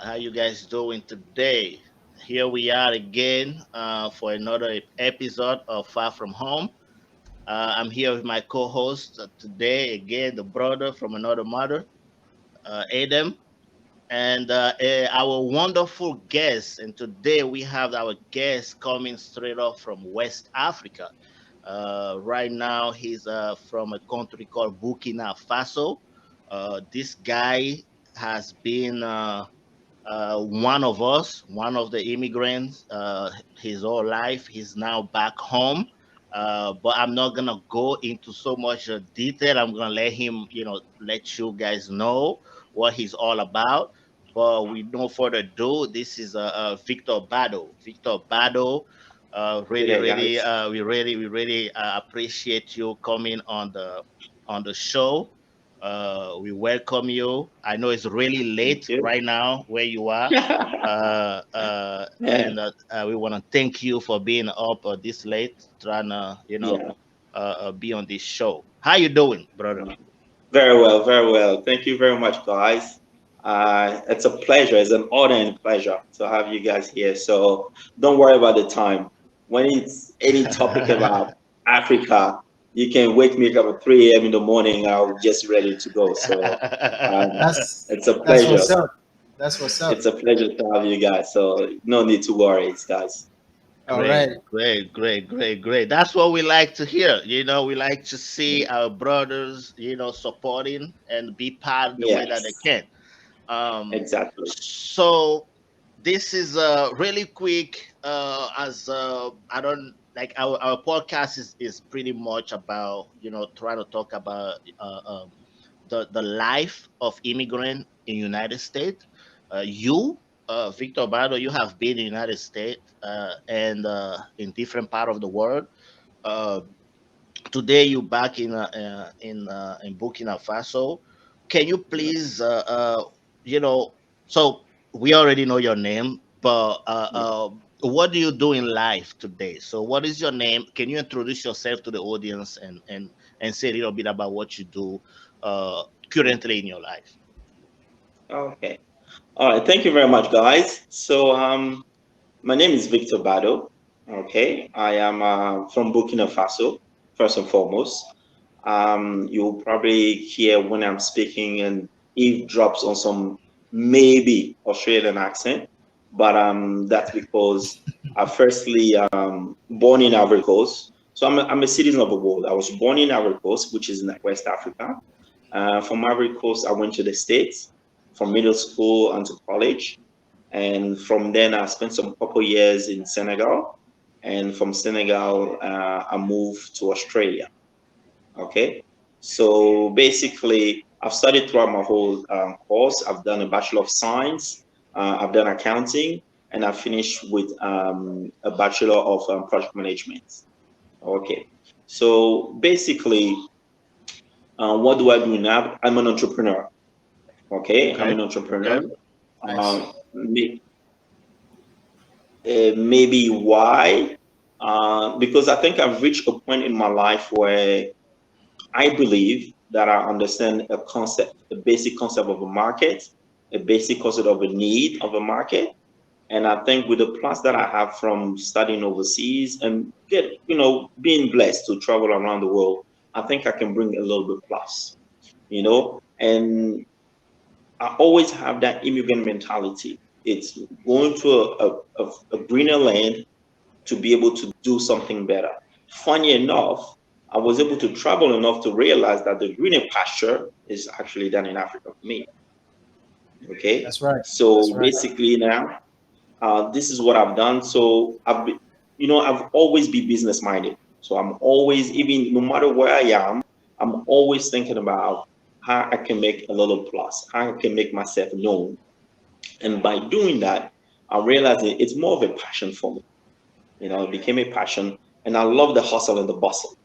How you guys doing today? Here we are again for another episode of Far From Home. I'm here with my co-host today, again, the brother from another mother, Adam, and our wonderful guest. And today we have our guest coming straight off from West Africa. Right now, he's from a country called Burkina Faso. This guy has been one of us, one of the immigrants, his whole life. He's now back home. But I'm not gonna go into so much detail. I'm gonna let him, let you guys know what he's all about. But with no further ado, this is Victor Bado. Victor Bado, Hey there, guys. we really appreciate you coming on the show. We welcome you. I know it's really Thank late you. right now where you are, Yeah, and we want to thank you for being up this late, trying to, yeah. be on this show. How you doing, brother? Very well, very well. Thank you very much, guys. It's a pleasure. It's an honor and pleasure to have you guys here. So don't worry about the time. When it's any topic about Africa, you can wake me up at 3 a.m. in the morning. I'm just ready to go. So um, That's it's a that's pleasure. what's up. That's what's It's up. a pleasure to have you guys. So no need to worry, guys. All right. Great. That's what we like to hear. We like to see our brothers, supporting and be part the way that they Yes, can. Um, exactly. so this is really quick. As I don't like our podcast is pretty much about trying to talk about the life of immigrant in United States. You, Victor Bado, you have been in United States and in different part of the world. Uh, Today you back in Burkina Faso. Can you please you know so we already know your name, but what do you do in life today? So what is your name? Can you introduce yourself to the audience and say a little bit about what you do uh, currently in your life? Okay. All right. Thank you very much, guys. So my name is Victor Bado. Okay, I am from Burkina Faso, first and foremost. You'll probably hear when I'm speaking and eavesdrops on some maybe Australian accent, but that's because I firstly born in Ivory Coast. So I'm a citizen of the world. I was born in Ivory Coast, which is in West Africa. From Ivory Coast, I went to the States from middle school and to college. And from then, I spent some couple years in Senegal. And from Senegal, I moved to Australia. Okay. So basically, I've studied throughout my whole course. I've done a Bachelor of Science, I've done accounting, and I finished with a Bachelor of Project Management. Okay. So basically, what do I do now? I'm an entrepreneur. Okay. I'm Okay. an entrepreneur. Okay. Nice. Maybe why? Because I think I've reached a point in my life where I believe that I understand a concept, a basic concept of a market, a basic concept of a need of a market. And I think with the plus that I have from studying overseas and being blessed to travel around the world, I think I can bring a little bit plus. And I always have that immigrant mentality. It's going to a greener land to be able to do something better. Funny enough, I was able to travel enough to realize that the greener pasture is actually done in Africa for me. Okay, That's right. That's so right. basically now, this is what I've done. So I've always been business minded. So I'm always, even no matter where I am, I'm always thinking about how I can make a little plus, how I can make myself known. And by doing that, I'm realizing it's more of a passion for me. It became a passion, and I love the hustle and the bustle.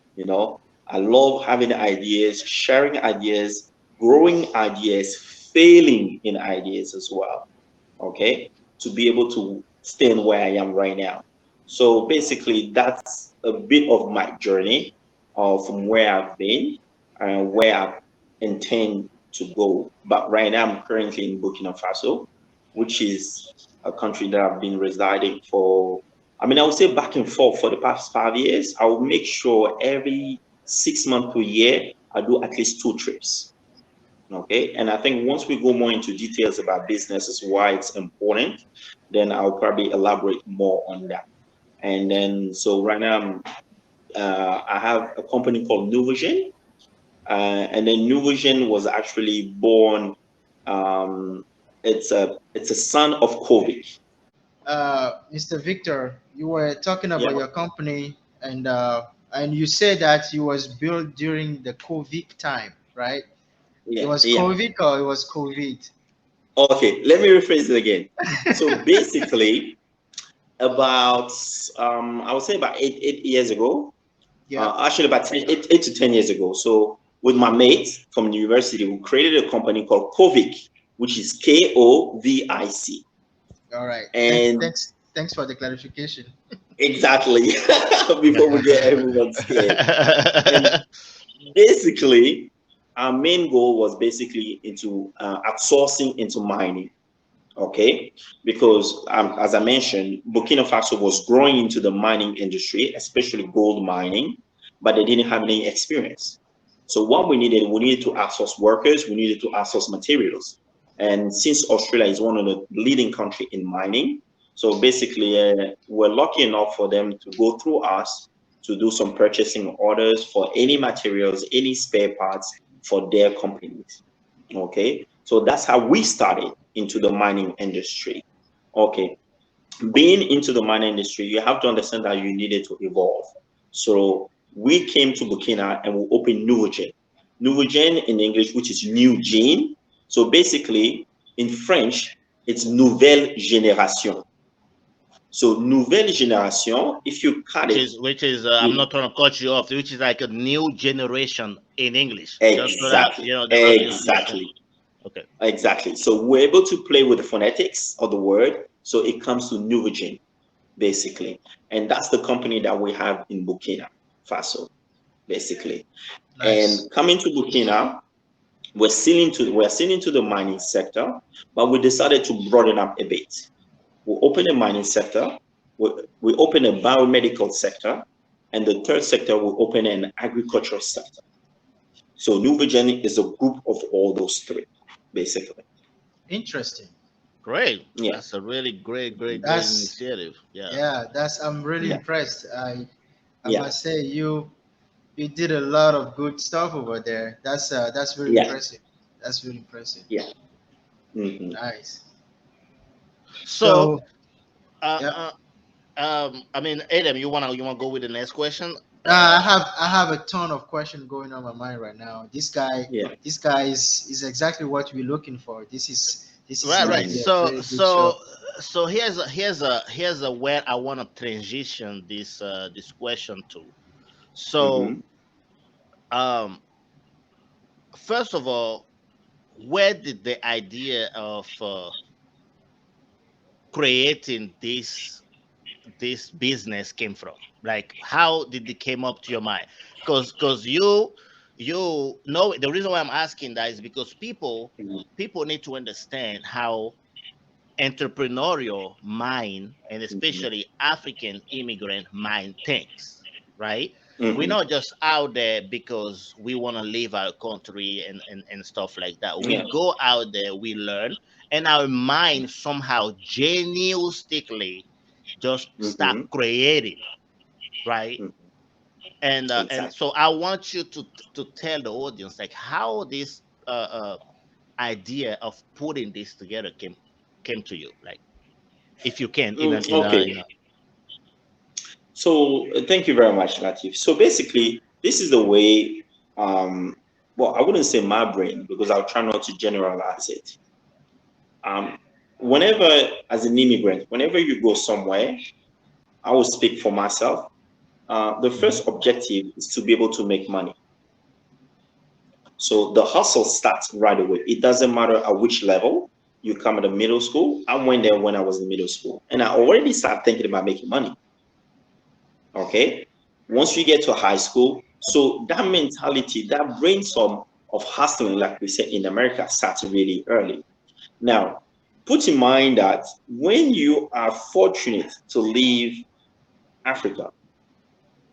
I love having ideas, sharing ideas, growing ideas, failing in ideas as well. Okay, to be able to stand where I am right now. So basically, that's a bit of my journey from where I've been and where I intend to go. But right now, I'm currently in Burkina Faso, which is a country that I've been residing for. I mean, I would say back and forth for the past 5 years. I will make sure every 6 months per year, I do at least 2 trips. Okay. And I think once we go more into details about businesses, why it's important, then I'll probably elaborate more on that. And then, so right now, I have a company called NEWVOGEN. And then NEWVOGEN was actually born, um, it's a son of COVIK. Mr. Victor, you were talking Yeah. about your company, and you said that it was built during the COVID time, right? It Yeah. was Yeah. COVID or it was COVID? Okay. Let me rephrase it again. So basically, about, I would say about 8 years ago, Yeah. actually about 8 to 10 years ago. So with my mates from the university, we created a company called COVIK, which is KOVIC. All right. And Thanks for the clarification. exactly, before we get everyone scared. And basically, our main goal was basically into outsourcing into mining. Okay, because as I mentioned, Burkina Faso was growing into the mining industry, especially gold mining, but they didn't have any experience. So what we needed to outsource workers, we needed to outsource materials. And since Australia is one of the leading country in mining, so basically we're lucky enough for them to go through us to do some purchasing orders for any materials, any spare parts for their companies. Okay, so that's how we started into the mining industry. Okay, being into the mining industry, you have to understand that you needed to evolve. So we came to Burkina and we opened NEWVOGEN. NEWVOGEN in English, which is new gene. So basically, in French, it's nouvelle génération. So nouvelle génération, if you cut it, which is I'm it not trying to cut you off, which is like a new generation in English, just so that exactly, the audience understand. exactly. Okay. Exactly. So we're able to play with the phonetics of the word. So it comes to NEWVOGEN, basically. And that's the company that we have in Burkina Faso, basically. Nice. And coming to Burkina, we're still into the mining sector, but we decided to broaden up a bit. We open a mining sector, we open a biomedical sector, and the third sector we open an agricultural sector. So NEWVOGEN is a group of all those three, basically. Interesting. Great. Yeah. That's a really great That's initiative. Yeah. Yeah. That's I'm really Yeah. impressed. I Yeah. must say you did a lot of good stuff over there. That's very Yeah. impressive. That's really impressive. Yeah. Hmm. Nice. So, So yeah. I mean, Adam, you wanna go with the next question? I Uh, have a ton of questions going on my mind right now. Yeah. This guy is exactly what we're looking for. This is right. Hmm. really a So, very good show. here's a where I want to transition this question to. So, Hmm. um, first of all, where did the idea of creating this business came from? Like, how did it came up to your mind? Because you know, the reason why I'm asking that is because people need to understand how entrepreneurial mind, and Hmm. especially African immigrant mind, thinks, right? We're Hmm. not just out there because we want to leave our country and stuff like that. We Yeah. go out there, we learn, and our mind somehow genuinely just start Hmm. creating, right? Hmm. And Exactly. so I want you to tell the audience like how this idea of putting this together came to you, like if you can, Okay. So thank you very much, Latif. So basically, this is the way um, well, I wouldn't say my brain because I'll try not to generalize it. Um, Whenever, as an immigrant, whenever you go somewhere, I will speak for myself. The Mhm. first objective is to be able to make money. So the hustle starts right away. It doesn't matter at which level you come at the middle school. I went there when I was in middle school, and I already started thinking about making money. Okay. Once you get to high school, so that mentality, that brainstorm of hustling, like we said in America, starts really early. Now, put in mind that when you are fortunate to leave Africa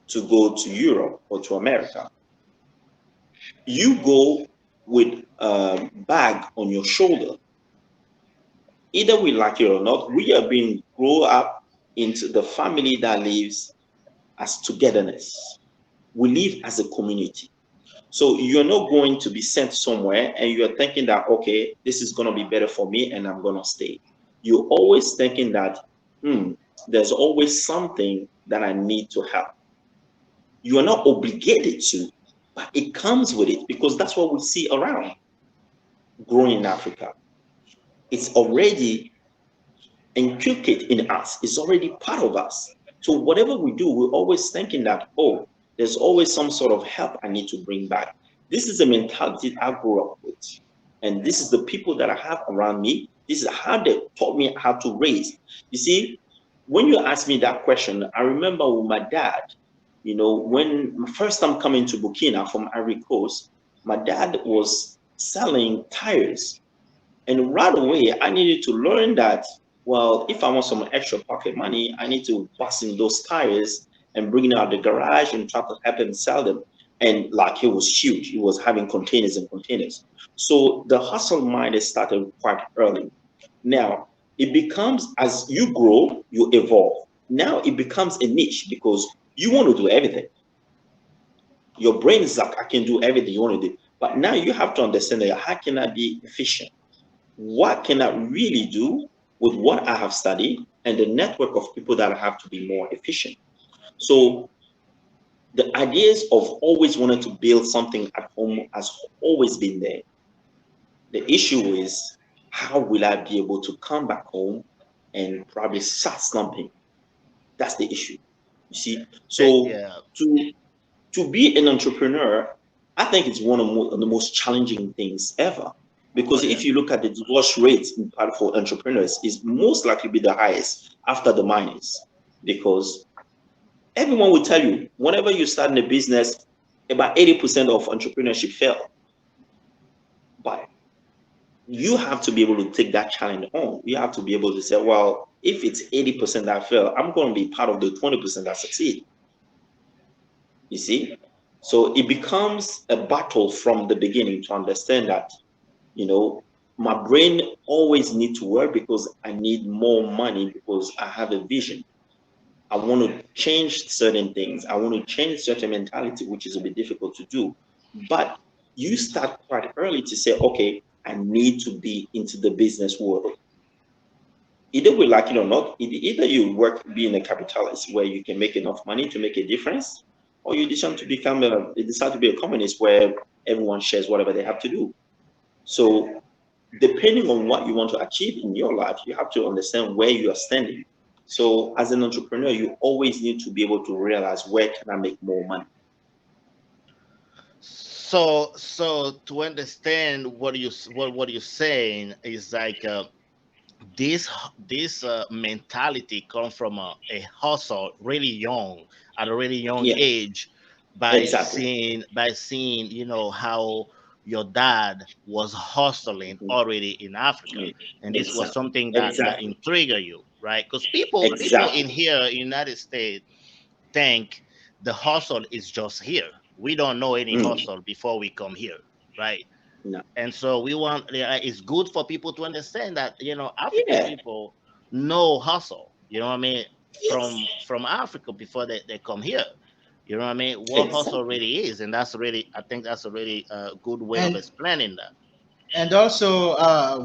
to go to Europe or to America, you go with a bag on your shoulder. Either we like it or not, we are being grown up into the family that lives as togetherness. We live as a community. So you're not going to be sent somewhere and you're thinking that, okay, this is going to be better for me and I'm going to stay. You're always thinking that, hmm, there's always something that I need to help. You are not obligated to, but it comes with it because that's what we see around growing in Africa. It's already inculcated in us, it's already part of us. So whatever we do, we're always thinking that, oh, there's always some sort of help I need to bring back. This is the mentality I grew up with. And this is the people that I have around me. This is how they taught me how to raise. You see, when you ask me that question, I remember with my dad, when my first time coming to Burkina from Ivory Coast, my dad was selling tires. And right away, I needed to learn that, well, if I want some extra pocket money, I need to bust in those tires and bring it out the garage and try to help him sell them. And like it was huge, it was having containers and containers. So the hustle mind is started quite early. Now, it becomes as you grow, you evolve. Now it becomes a niche because you want to do everything. Your brain is like, I can do everything you want to do. But now you have to understand that how can I be efficient? What can I really do with what I have studied and the network of people that I have to be more efficient? So the ideas of always wanting to build something at home has always been there. The issue is how will I be able to come back home and probably start slumping? That's the issue. You see, so Yeah. to to be an entrepreneur, I think it's one of the most challenging things ever. Oh Because yeah. if you look at the divorce rates in part for entrepreneurs, is most likely be the highest after the minors. Because everyone will tell you, whenever you start in a business, about 80% of entrepreneurship fail. But you have to be able to take that challenge on. You have to be able to say, well, if it's 80% that fail, I'm going to be part of the 20% that succeed. You see? So it becomes a battle from the beginning to understand that, you know, my brain always need to work because I need more money because I have a vision. I want to change certain things. I want to change certain mentality, which is a bit difficult to do. But you start quite early to say, okay, I need to be into the business world. Either we like it or not, either you work being a capitalist where you can make enough money to make a difference, or you decide to be a communist where everyone shares whatever they have to do. So depending on what you want to achieve in your life, you have to understand where you are standing. So as an entrepreneur, you always need to be able to realize where can I make more money. So to understand what you're saying is like this mentality come from a hustle really young at a really young Yeah, age exactly. by seeing how your dad was hustling Mhm. already in Africa, Yeah, and this was exactly. something that Exactly. intrigued you, right? Because people in Exactly. here in United States think the hustle is just here. We don't know any Mm, hustle before we come here, right? no. And so we want, it's good for people to understand that African Yeah. people know hustle. You know what I mean? From Yes. Africa before they come here. You know what I mean? What hustle Exactly. really is, and that's really, I think that's a really good way of and explaining that. and also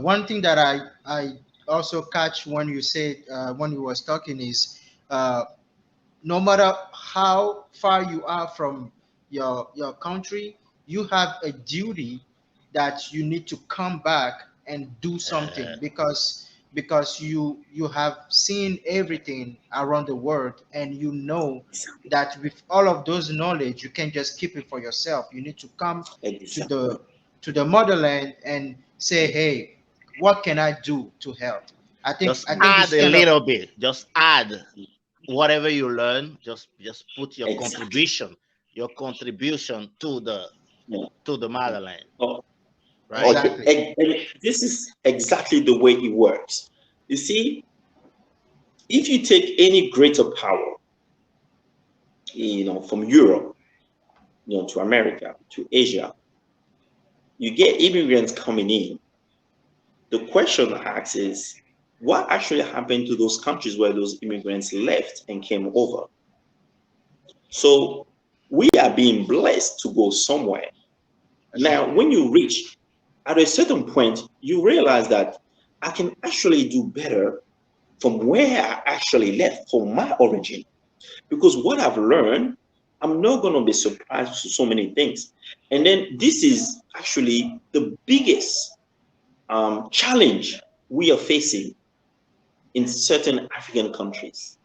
one thing that I also catch when you said when you was talking is uh, no matter how far you are from your country, you have a duty that you need to come back and do something, because you have seen everything around the world, and you know Exactly. that with all of those knowledge you can't just keep it for yourself. You need to come to Exactly. the motherland and say, hey, what can I do to help? i think Just i think add it's a kind of, little bit. Just add whatever you learn. Just put Exactly. your contribution Yeah. to the Yeah. motherland, Oh, right? okay. exactly. And this is exactly the way it works. You see, if you take any greater power, from Europe, to America, to Asia, you get immigrants coming in. The question asked is, what actually happened to those countries where those immigrants left and came over? So we are being blessed to go somewhere. Now, Exactly. when you reach at a certain point, you realize that I can actually do better from where I actually left, from my origin. Because what I've learned, I'm not going to be surprised to so many things. And then this is actually the biggest challenge we are facing in certain African countries.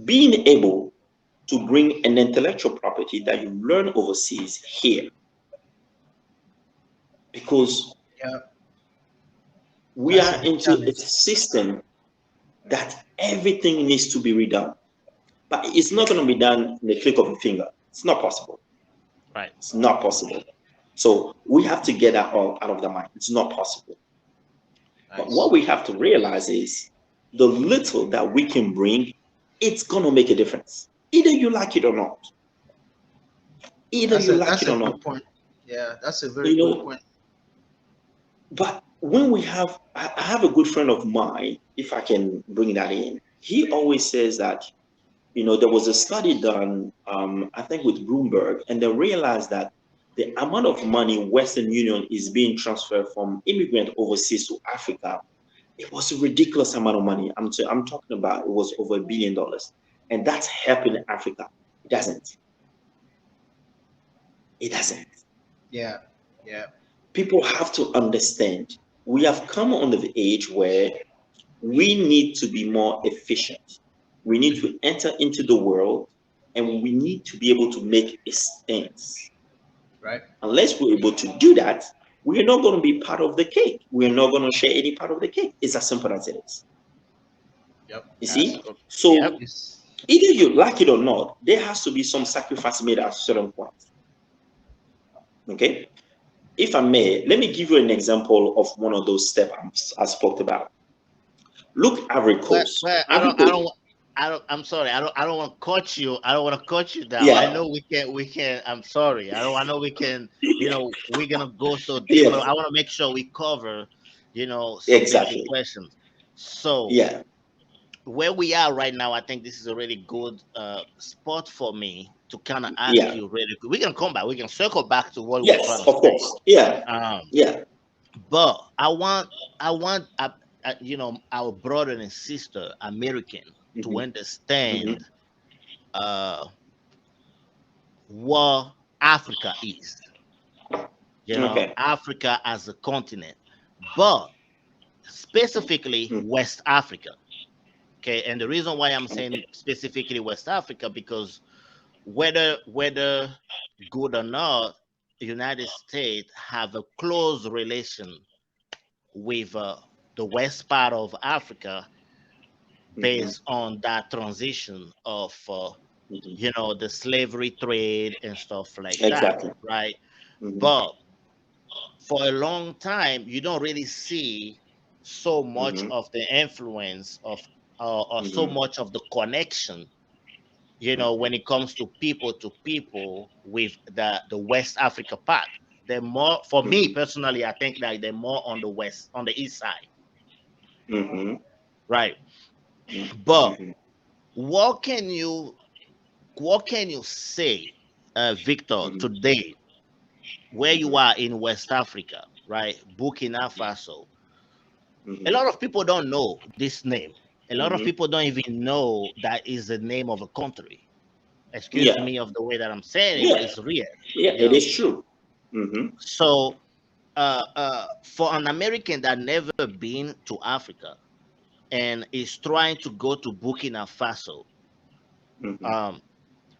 Being able to bring an intellectual property that you learn overseas here, because Yeah, we that's a are big into a challenge. system that everything needs to be redone. But it's not going to be done in the click of a finger. It's not possible. Right. It's not possible. So we have to get that all out of the mind. It's not possible. But what Nice. we have to realize is the little that we can bring, it's going to make a difference. Either you like it or not. Either That's you a like that's it a or not. good point. Yeah, that's a very You good know, point. but when I have a good friend of mine, if I can bring that in, he always says that, there was a study done, I think with Bloomberg, and they realized that the amount of money Western Union is being transferred from immigrant overseas to Africa, it was a ridiculous amount of money. I'm talking about it was over $1 billion, and that's helping Africa. It doesn't. It doesn't. Yeah, yeah. People have to understand. We have come on the age where we need to be more efficient. We need to enter into the world, and we need to be able to make a stand. Right. Unless we're able to do that, we're not going to be part of the cake. We're not going to share any part of the cake. It's as simple as it is. Yep. You That's see? yep. So It's either you like it or not, there has to be some sacrifice made at a certain point. Okay? If I may, let me give you an example of one of those steps I spoke about. Look, Ivory Coast. Well, Ivory Coast. I'm sorry. I don't want to cut you. I don't want to cut you down. I Yeah. know we can. I'm sorry. I know we can. We're gonna go so deep, but Yes. I want to make sure we cover, some basic Exactly. questions. So Yeah. where we are right now, I think this is a really good spot for me to kind of ask Yeah. you really quick. We can come back. We can circle back to what we're Yes, trying to of say. course. Yeah. Um, Yeah. but I want our brother and sister American to Hmm. understand Hmm. uh what Africa is. Okay. Africa as a continent, but specifically Mm. West Africa. Okay, and the reason why I'm saying Okay. specifically West Africa, because whether good or not, the United States have a close relation with the west part of Africa, Hmm. based on that transition of Hmm. the slavery trade and stuff like that, Exactly. right? Hmm. But for a long time, you don't really see so much Hmm. of the influence of or so Hmm. much of the connection, when Hmm. it comes to people with the West Africa part. They're more, for me Hmm. personally, I think that they're more on the east side, Hmm. right? But Hmm. what can you what can you say, Victor, Hmm. today, where you Hmm. are in West Africa, right? Burkina Faso. A Hmm. lot of people don't know this name. A lot of Hmm. people don't even know that is the name of a country. Excuse Yeah, me of the way that I'm saying it, but yeah, it's real. yeah. You It know. is true. Mm-hmm. So for an American that never been to Africa and is trying to go to Burkina Faso, Mm-hmm. um,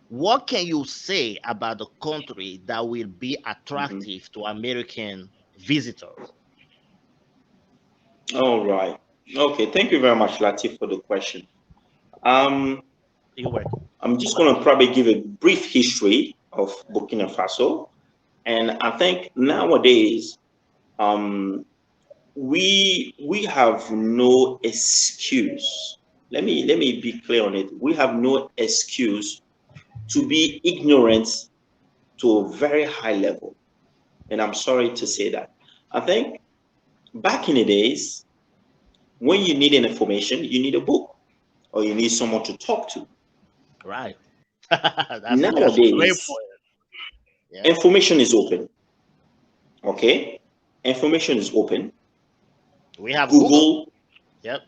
what can you say about the country that will be Mm-hmm. attractive to American visitors? All right. Okay. Thank you very much, Latif, for the question. Um, You work. I'm just going to probably give a brief history of Burkina Faso, and I think nowadays, um, we have no excuse. Let me be clear on it. We have no excuse to be ignorant to a very high level, and I'm sorry to say that. I think back in the days, when you need an information, you need a book or you need someone to talk to. Right. That's a great Nowadays, point. Yeah. information is open. Okay, information is open. We have Google. Google, Yep.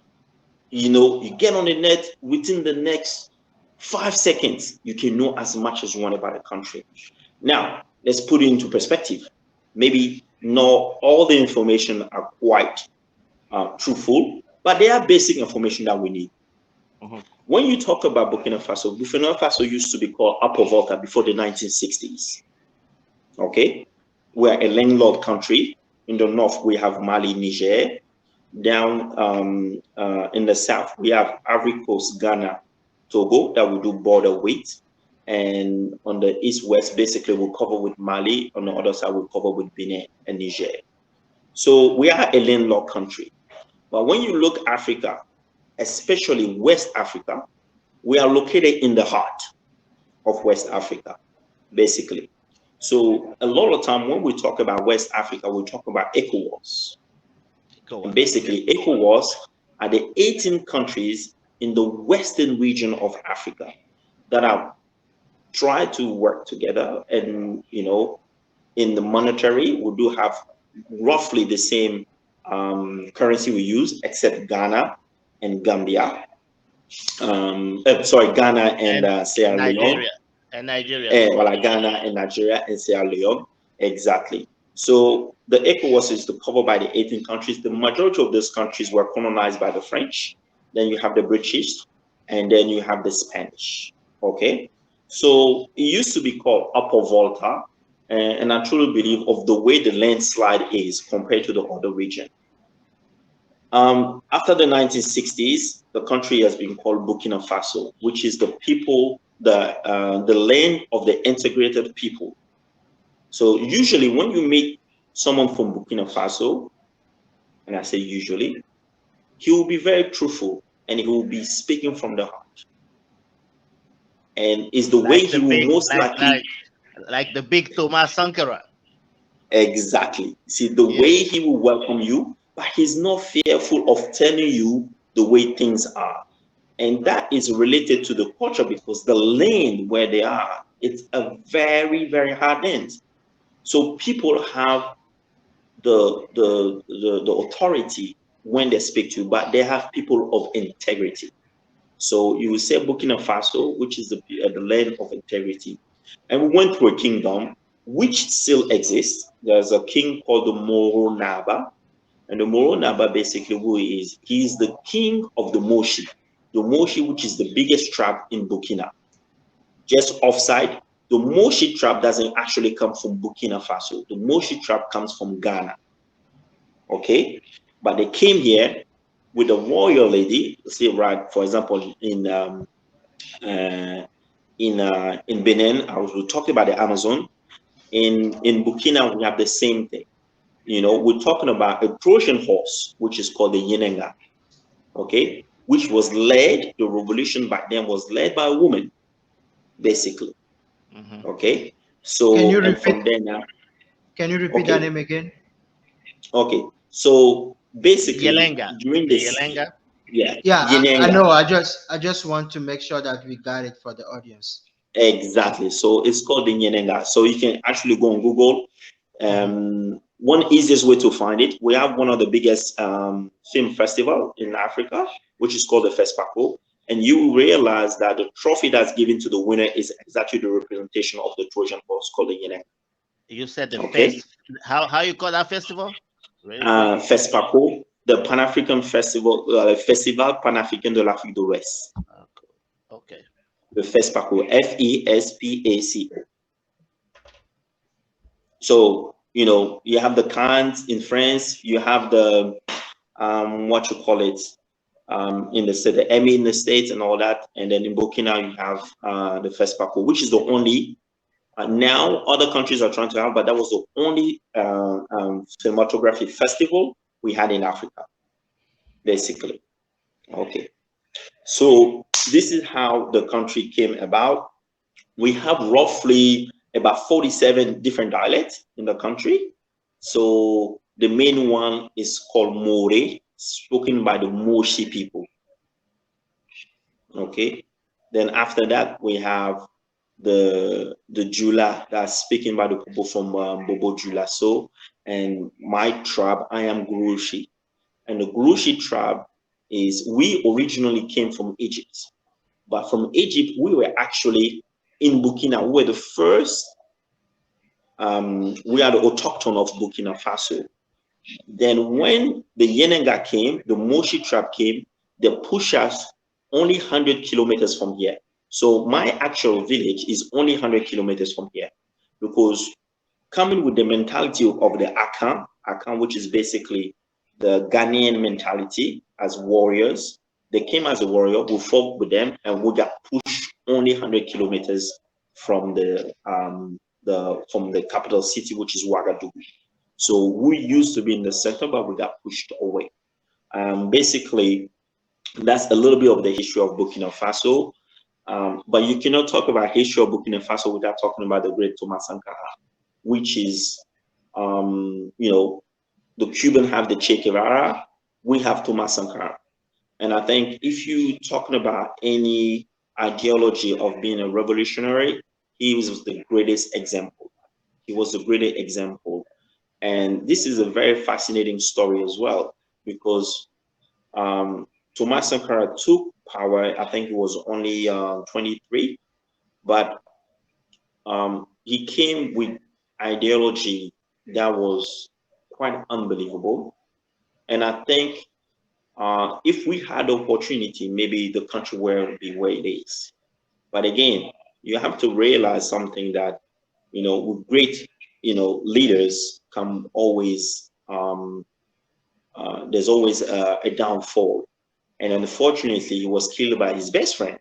you get on the net within the next 5 seconds, you can know as much as you want about a country. Now, let's put it into perspective. Maybe not all the information are quite truthful, but they are basic information that we need. Mhm. When you talk about Burkina Faso used to be called Upper Volta before the 1960s. Okay, we're a landlocked country. In the north, we have Mali, Niger. Down in the south, we have Ivory Coast, Ghana, Togo that we do border with. And on the east west, basically, we'll cover with Mali. On the other side, we'll cover with Benin and Niger. So we are a landlocked country. But when you look Africa, especially West Africa, we are located in the heart of West Africa, basically. So a lot of time when we talk about West Africa, we talk about ECOWAS. Go And on. Yep. basically, ECOWAS are the 18 countries in the western region of Africa that have tried to work together. And, in the monetary, we do have roughly the same currency we use, except Ghana and Gambia. Sorry, Ghana and And Sierra Leone. Nigeria. And Nigeria too. Well, Ghana and Nigeria and Sierra Leone. Exactly. So the ECOWAS is covered by the 18 countries. The majority of those countries were colonized by the French. Then you have the British, and then you have the Spanish. Okay. So it used to be called Upper Volta, and I truly believe of the way the landslide is compared to the other region. After the 1960s, the country has been called Burkina Faso, which is the people, the land of the integrated people. So usually, when you meet someone from Burkina Faso, and I say usually, he will be very truthful and he will be speaking from the heart, and is the way Like he the will big most likely. like the big Thomas Sankara. Exactly. See, the Yeah. way he will welcome you, but he's not fearful of telling you the way things are. And that is related to the culture because the land where they are, it's a very, very hard land. So people have the authority when they speak to you, but they have people of integrity. So you will say Burkina Faso, which is the land of integrity. And we went through a kingdom which still exists. There's a king called the Moro Naba. And the Moro Naba basically who he is, he is the king of the Moshi. The Moshi, which is the biggest tribe in Burkina. Just offside, the Moshi tribe doesn't actually come from Burkina Faso. The Moshi tribe comes from Ghana. Okay? But they came here with a royal lady, say right, for example, uh, in Benin, I was talking about the Amazon. In Burkina, we have the same thing. We're talking about a Trojan horse, which is called the Yenenga, okay, which was led, the revolution back then was led by a woman, basically, Hmm. okay. Can you So, and repeat? from there now, Can you repeat that okay, name again? okay. So basically, Yelenga. during The this, Yelenga. yeah, Yeah, I Yenenga, know. I just want to make sure that we got it for the audience. exactly. So it's called the Yenenga. So you can actually go on Google. Hmm. One easiest way to find it, we have one of the biggest film festival in Africa, which is called the FESFACO. and you realize that the trophy that's given to the winner is exactly the representation of the Trojan horse called the Yeneng. You said the Okay. fest. How you call that festival? Really quick. FESFACO, the Pan African Festival, Festival Pan Africain de l'Afrique de l'Ouest. Cool. Okay. The FESPACO, FESPACO. So, you have the Cannes in France, you have the, what you call it, in the Emmy in the States and all that. And then in Burkina, you have the FESPACO, which is the only, now other countries are trying to have, but that was the only cinematography festival we had in Africa, basically. Okay. So this is how the country came about. We have roughly about 47 different dialects in the country. So the main one is called More, spoken by the Moshi people. Okay. Then after that, we have the Jula that's speaken by the people from Bobo Jula. So, and my tribe, I am Gurushi. And the Gurushi tribe is, we originally came from Egypt. But from Egypt, we were actually in Burkina. We were the first, we are the autochthon of Burkina Faso. Then when the Yenenga came, the Moshi tribe came, they pushed us only 100 kilometers from here. So my actual village is only 100 kilometers from here, because coming with the mentality of the Akan, which is basically the Ghanaian mentality as warriors. They came as a warrior, we fought with them, and we got pushed only 100 kilometers from the capital city, which is Ouagadougou. So we used to be in the center, but we got pushed away. Basically, that's a little bit of the history of Burkina Faso. But you cannot talk about history of Burkina Faso without talking about the great Thomas Sankara, which is, the Cuban have the Che Guevara, we have Thomas Sankara. And I think if you talking about any ideology of being a revolutionary, he was the greatest example. He was the greatest example. And this is a very fascinating story as well, because Thomas Sankara took power, I think he was only 23, but he came with ideology that was quite unbelievable. And I think if we had the opportunity, maybe the country would be where it is. But again, you have to realize something that, with great, leaders come always, there's always a downfall. And unfortunately, he was killed by his best friend.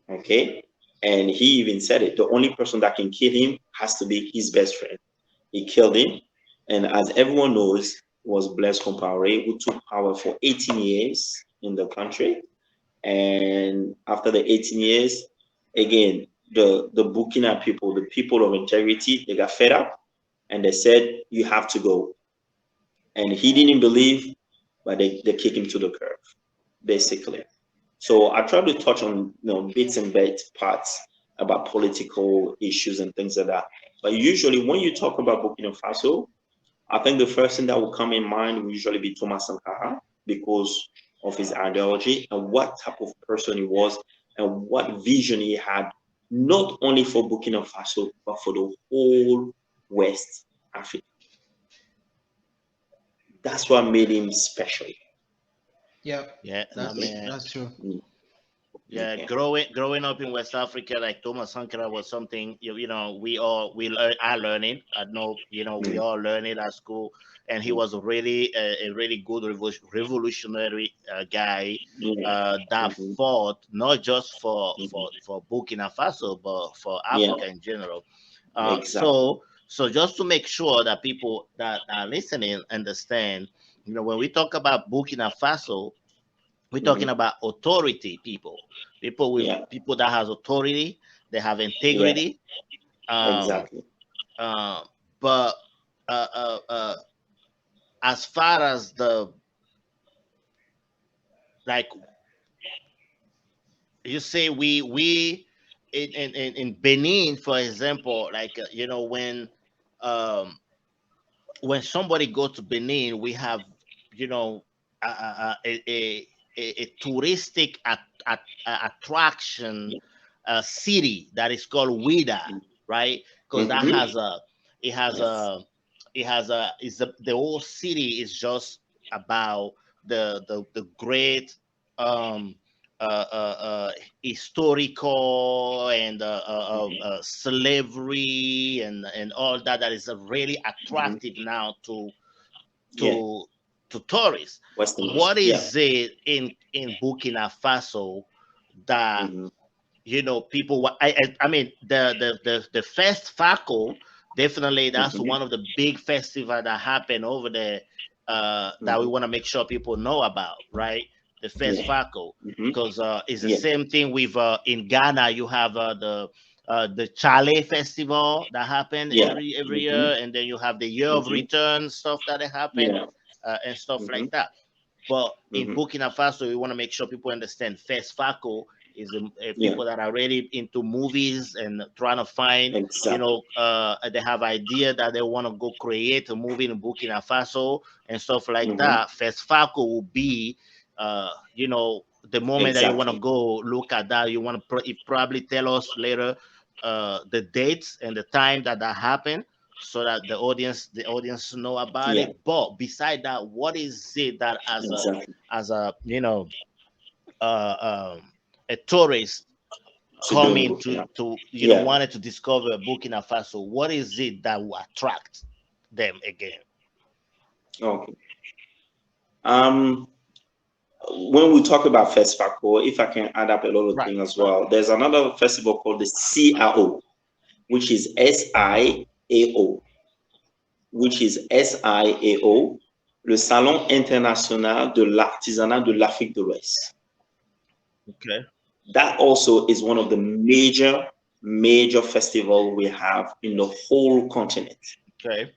Okay. And he even said it, the only person that can kill him has to be his best friend. He killed him. And as everyone knows, was Blaise Compaoré, who took power for 18 years in the country. And after the 18 years, again, the Burkina people, the people of integrity, they got fed up and they said, you have to go. And he didn't believe, but they kicked him to the curb, basically. So I try to touch on bits and bits parts about political issues and things like that. But usually when you talk about Burkina Faso, I think the first thing that will come in mind will usually be Thomas Sankara, because of his ideology and what type of person he was and what vision he had, not only for Burkina Faso, but for the whole West Africa. That's what made him special. Yep, Yeah, I that's mean, that's true. yeah, Okay. growing up in West Africa, like Thomas Sankara was something we learn are learning. I know we Mm. all learn it at school, and he was really a really good revolutionary guy Yeah. that Mhm. fought not just for Mhm. Burkina Faso but for Yeah. Africa in general. Exactly. So just to make sure that people that are listening understand, when we talk about Burkina Faso, we're talking Mhm. about authority Yeah. people that has authority, they have Yeah. integrity. Um, Exactly. uh, but as far as the like you say, we in Benin, for example, like um, when somebody goes to Benin, we have you know a a touristic attraction city that is called Wida, right? Because that Mm-hmm. has a it has Yes. a it has a is the whole city is just about the great um historical and slavery and all that that is really Mm-hmm. attractive now Yeah. to to tourists. Westerners. What Yeah. is it in Burkina Faso that Mm-hmm. people I mean the FESFACO, definitely that's Mm-hmm. one of the big festival that happen over there, that we Mm-hmm. want to make sure people know about, right? The Yeah. FESFACO, Mm-hmm. because it's the Yeah. same thing with in Ghana. You have the Chale festival that happen Yeah. every Mm-hmm. year, and then you have the year of Mm-hmm. return stuff that happen, Yeah. and stuff Mm-hmm. like that. But in Mm-hmm. Burkina Faso, we want to make sure people understand FESFACO is Yeah. people that are really into movies and trying to find, Exactly. they have idea that they want to go create a movie in Burkina Faso and stuff like Mm-hmm. that. FESFACO will be, the moment that you want to Exactly. go look at that, you want to probably tell us later the dates and the time that happened so that the audience know about Yeah. it. But beside that, what is it that Exactly. as a a tourist To do in coming Burkina. to Yeah. wanted to discover Burkina Faso, what is it that will attract them again? Okay. Um, when we talk about FESFACO, if I can add up a lot of Right, things as right. well, there's another festival called the CIAO, which is SIAO, which is SIAO, le Salon International de l'Artisanat de l'Afrique de l'Ouest. Okay, That also is one of the major festival we have in the whole continent. okay.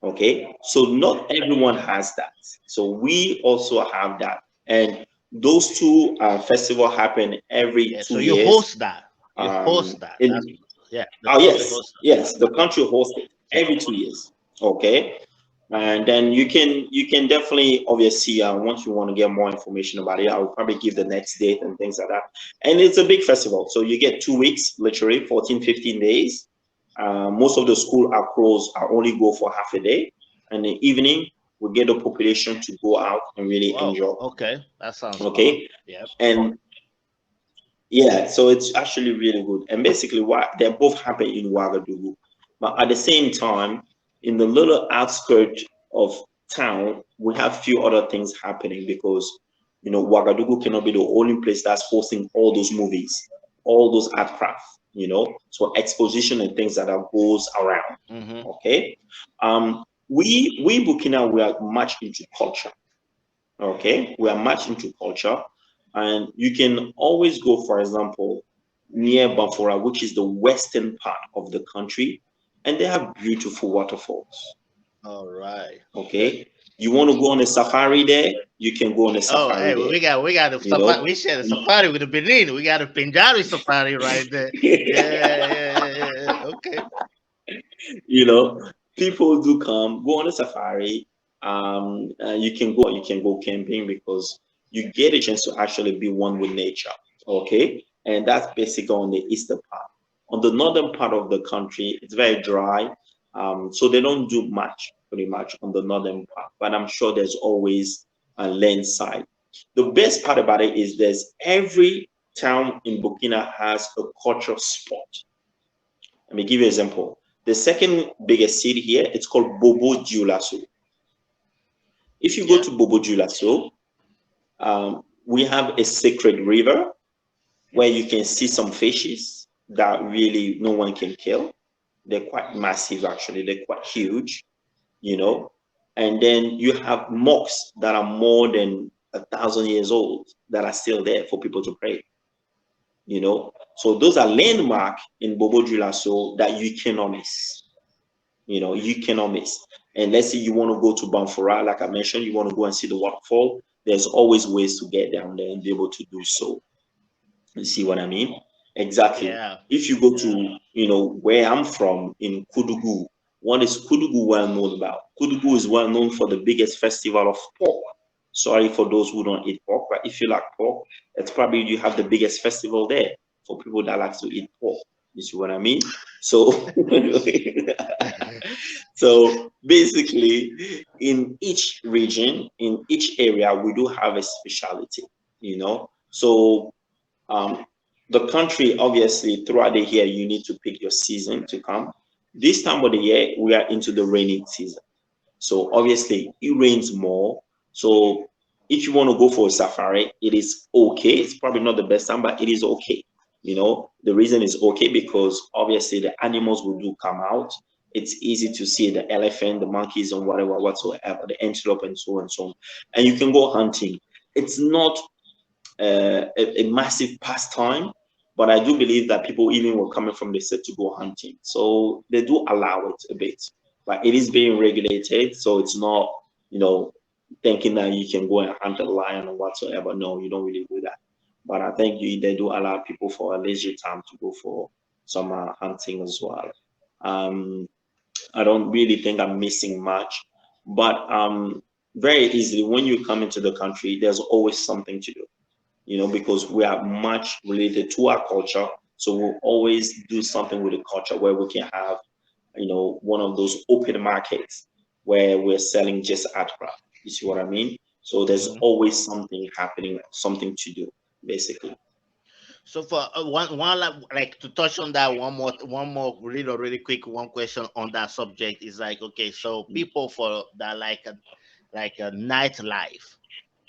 Okay, so not everyone has that. So we also have that, and those two festival happen every Yeah, so two you years. host that. You host that. That's In Yeah, the Oh country yes, hosts yes, the country hosts it that. every 2 years. Okay, and then you can definitely obviously once you want to get more information about it, I'll probably give the next date and things like that. And it's a big festival, so you get 2 weeks, literally 14, 15 days. Most of the school are closed. I only go for half a day, and in the evening we get the population to go out and really Wow. enjoy. Okay, that sounds fun. Okay, Yep. and yeah, so it's actually really good. And basically, what they both happen in Ouagadougou, but at the same time, in the little outskirts of town, we have few other things happening because Ouagadougou cannot be the only place that's hosting all those movies, all those art craft. So exposition and things that are goes around. Mm-hmm. Okay, we Burkina we are much into culture. Okay, we are much into culture, and you can always go, for example, near Bafora, which is the western part of the country, and they have beautiful waterfalls. All right. Okay, you want to go on a safari there, you can go on a Oh, safari hey, there. we got the You safari. know, We share the safari with the Benin. We got a Pinjari safari right there. Yeah, yeah, yeah, yeah. Okay. you know, people do come go on a safari. You can go camping because you get a chance to actually be one with nature. Okay, and that's basically on the eastern part. On the northern part of the country, it's very dry, so they don't do much, pretty much on the northern part. But I'm sure there's always a land side. The best part about it is there's every town in Burkina has a cultural spot. Let me give you an example. The second biggest city here, it's called Bobo Dioulasso. If you go Yeah. to Bobo Dioulasso, we have a sacred river where you can see some fishes that really no one can kill. They're quite massive, actually. They're quite huge, you know. And then you have mosques that are more than 1,000 years old that are still there for people to pray. So those are landmark in Bobo Dioulasso that you cannot miss. You cannot miss. And let's say you want to go to Banfora, like I mentioned, you want to go and see the waterfall. There's always ways to get down there and be able to do so. You see what I mean? Exactly. Yeah. If you go to, where I'm from in Kudugu, what is Kudugu well known about? Kudugu is well known for the biggest festival of pork. Sorry for those who don't eat pork, but if you like pork, it's probably you have the biggest festival there for people that like to eat pork. You see what I mean? So, so basically, in each region, in each area, we do have a specialty. You know, so um, the country, obviously, throughout the year, you need to pick your season to come. This time of the year, we are into the rainy season. So obviously, it rains more. So if you want to go for a safari, it is okay. It's probably not the best time, but it is okay. You know, the reason is okay because obviously the animals will do come out. It's easy to see the elephant, the monkeys, and whatever whatsoever, the antelope, and so on and so on. And you can go hunting. It's not a massive pastime, but I do believe that people even were coming from the set to go hunting. So they do allow it a bit, but it is being regulated. So it's not, you know, thinking that you can go and hunt a lion or whatsoever. No, you don't really do that. But I think they do allow people for a leisure time to go for some hunting as well. Um, I don't really think I'm missing much, but very easily when you come into the country, there's always something to do, you know, because we are much related to our culture. So we'll always do something with the culture where we can have, you know, one of those open markets where we're selling just art craft. You see what I mean? So there's Mhm. always something happening, something to do, basically. So for one like to touch on that one more really quick one question on that subject is like, okay, so people for that like a nightlife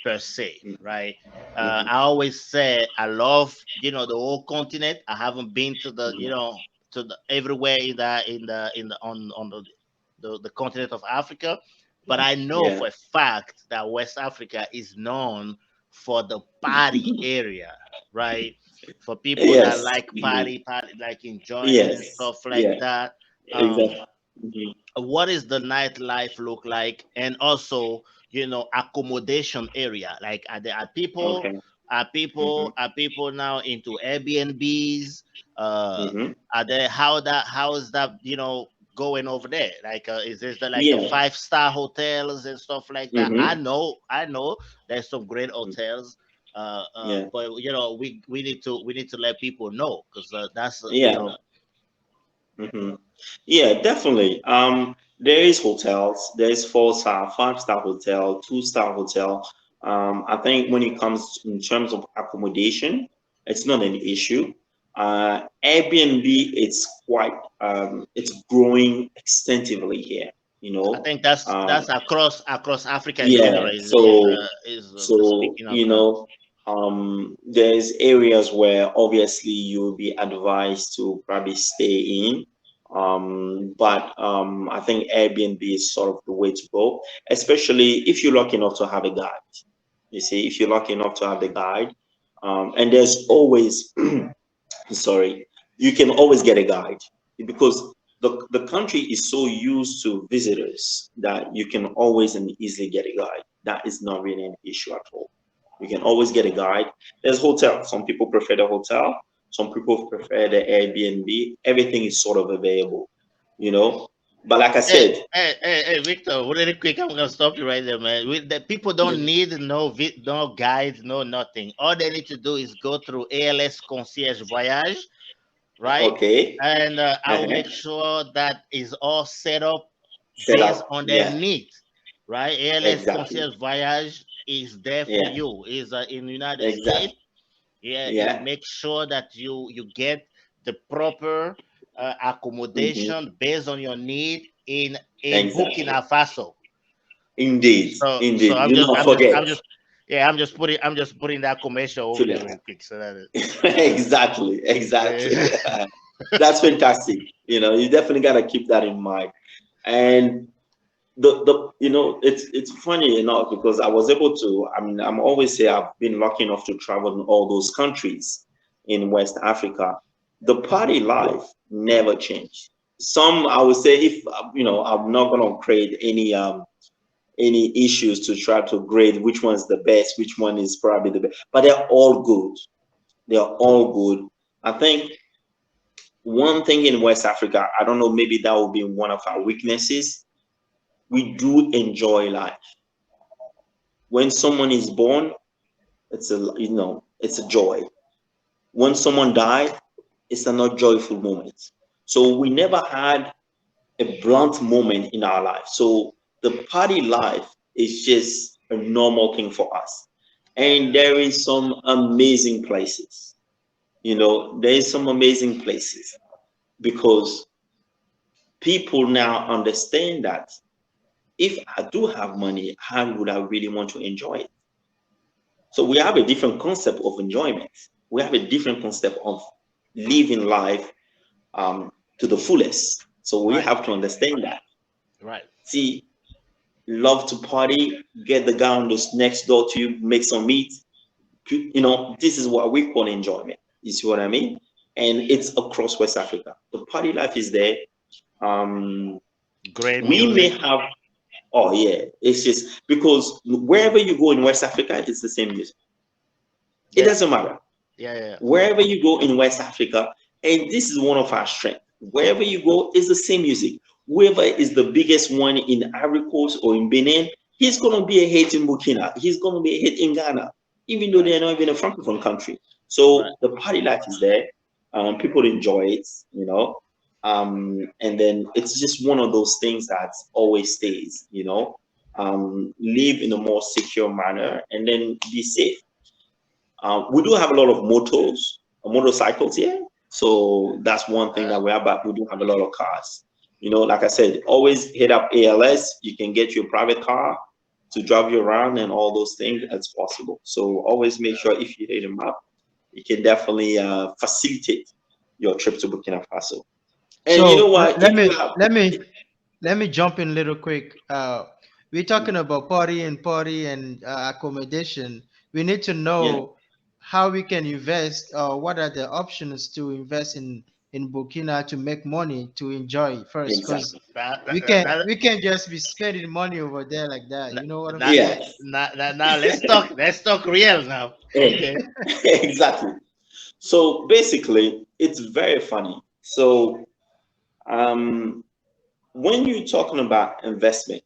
per se, right? Mm-hmm. I always say I love the whole continent. I haven't been to the to the everywhere in the on the continent of Africa, but I know Yeah. for a fact that West Africa is known for the party area, right? For people that Yes. like Mhm. party, like enjoying and Yes. stuff like Yeah. that. Um, Exactly. Mhm. what is the nightlife look like, and also accommodation area, like are people Okay. are Mm-hmm. people are people now into Airbnbs? uh Mm-hmm. are they how is that going over there, like is this the like a Yeah. 5-star hotels and stuff like that? Mm-hmm. I know there's some great Mm-hmm. hotels, Yeah. but we need to let people know, because that's Yeah. Hmm. Yeah, definitely. There is hotels. There is 4-star, 5-star hotel, 2-star hotel. I think when it comes in terms of accommodation, it's not an issue. Airbnb, it's growing extensively here. You I know, think that's um, that's across Africa in general, yeah. is the So speaking of you that. know, there's areas where obviously you'll be advised to probably stay in. But I think Airbnb is sort of the way to go, especially if you're lucky enough to have a guide. You see, if you're lucky enough to have the guide, and there's always, sorry, you can always get a guide because the country is so used to visitors that you can always and easily get a guide. That is not really an issue at all. You can always get a guide. There's hotel. Some people prefer the hotel. Some people prefer the Airbnb. Everything is sort of available, you know. But like I Hey, said, hey, Victor, really quick, I'm gonna stop you right there, man. The people don't need no guides, no nothing. All they need to do is go through ALS Concierge Voyage, right? okay, And I will uh-huh. make sure that is all set up Set based up. on their Yeah, needs, right? ALS exactly. Concierge Voyage is there for Yeah, you. Is in the United States. exactly. Yeah, it Yeah. makes sure that you get the proper Hmm. accommodation based on your need in Exactly. Burkina Faso. Indeed, So indeed. I'm Do just not I'm just forget I'm just yeah, I'm just putting that commercial to over there that. real quick, so that Exactly, exactly. it, That's fantastic. You know, you definitely got to keep that in mind. And the it's funny enough because I was able to. I mean, I'm always say I've been lucky enough to travel in all those countries in West Africa. The party life never changed. Some I would say if I'm not gonna create any issues to try to grade which one's the best, which one is probably the best, but they're all good. They're all good. I think one thing in West Africa, I don't know, maybe that will be one of our weaknesses. We do enjoy life. When someone is born, it's a it's a joy. When someone died, it's another joyful moment. So we never had a blunt moment in our life. So the party life is just a normal thing for us. And there is some amazing places. There is some amazing places because people now understand that if I do have money, how would I really want to enjoy it? So we have a different concept of enjoyment. We have a different concept of living life to the fullest. So we Right. have to understand that. Right. See, love to party, get the guy on this next door to you, make some meat. This is what we call enjoyment. You see what I mean? And it's across West Africa. The party life is there. Um, Great we may music. have, oh yeah, it's just because wherever you go in West Africa, it's the same music. It Yeah. doesn't matter. Yeah. Yeah. Wherever you go in West Africa, and this is one of our strengths. Wherever you go, it's the same music. Whoever is the biggest one in Ivory Coast or in Benin, he's gonna be a hit in Burkina. He's gonna be a hit in Ghana, even though Right. they're not even a francophone country. Right. So the party life is there. People enjoy it. And then it's just one of those things that always stays. Live in a more secure manner and then be safe. We do have a lot of motorcycles here. So that's one thing Uh, that we have, but we do have a lot of cars. Like I said, always hit up ALS. You can get your private car to drive you around and all those things as possible. So always make sure if you hit them up, you can definitely facilitate your trip to Burkina Faso. And you know So what? let If me you have, let me jump in a little quick. We're talking about party and accommodation. We need to yeah, know how we can invest. What are the options to invest in Burkina to make money to enjoy first? Because exactly. that, we that, can that, we can just be spending money over there like that. You know what I'm that, saying? Yes. now let's talk real now. Okay. Exactly. So basically, it's very funny. So um, when you're talking about investment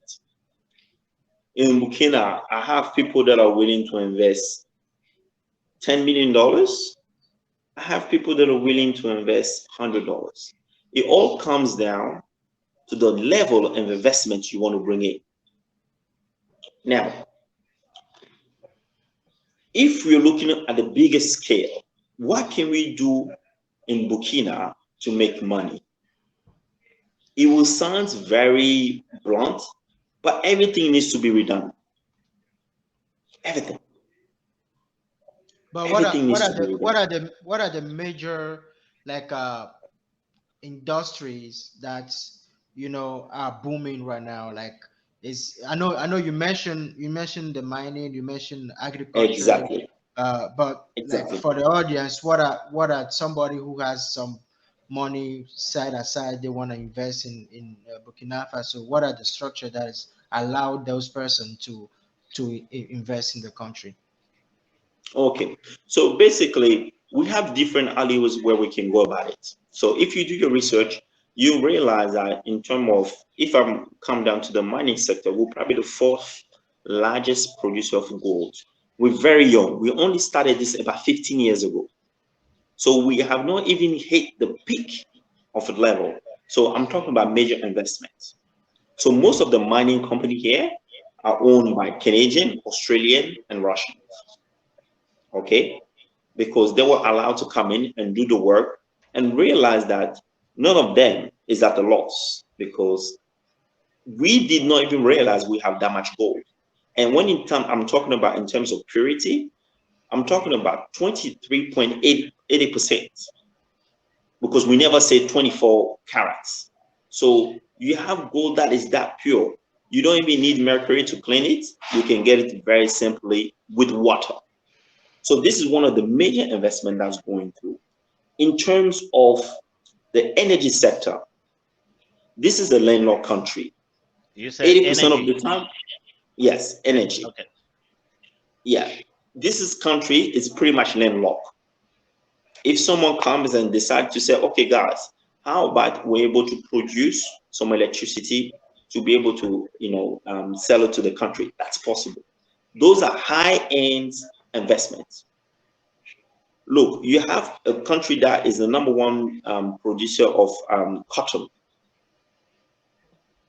in Burkina, I have people that are willing to invest $10 million. I have people that are willing to invest $100. It all comes down to the level of investment you want to bring in. Now, if we're looking at the biggest scale, what can we do in Burkina to make money? It will sound very blunt, but everything needs to be redone. Everything. But what are Everything what needs are to be the redone. what are the what are the major like industries that are booming right now? Like, is I know you mentioned the mining, you mentioned agriculture, Exactly. but like Exactly. for the audience, what are somebody who has some money set aside they want to invest in Burkina Faso? What are the structure that is allowed those person to invest in the country? Okay. So basically, we have different alleyways where we can go about it. So if you do your research, you realize that in terms of if I'm come down to the mining sector, we're probably the fourth largest producer of gold. We're very young. We only started this about 15 years ago. So we have not even hit the peak of the level. So I'm talking about major investments. So most of the mining company here are owned by Canadian, Australian, and Russian. Okay, because they were allowed to come in and do the work and realize that none of them is at a loss because we did not even realize we have that much gold. And when I'm talking about in terms of purity, I'm talking about 23.880% because we never say 24 carats. So you have gold that is that pure. You don't even need mercury to clean it. You can get it very simply with water. So this is one of the major investment that's going through. In terms of the energy sector, this is a landlocked country. You said 80% of energy. the time, yes, energy. Okay. Yeah. This is country is pretty much landlocked. If someone comes and decides to say, okay, guys, how about we're able to produce some electricity to be able to, sell it to the country? That's possible. Those are high-end investments. Look, you have a country that is the number one producer of cotton.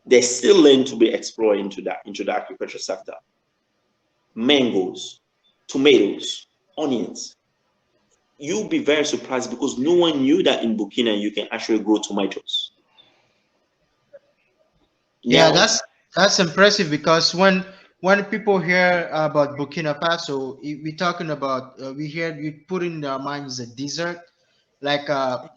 There's still land to be explored into the agriculture sector. Mangoes, tomatoes, onions. You'll be very surprised because no one knew that in Burkina you can actually grow tomatoes. Yeah, Now, that's impressive because when people hear about Burkina Faso, we're talking about we hear you put in our minds a desert, like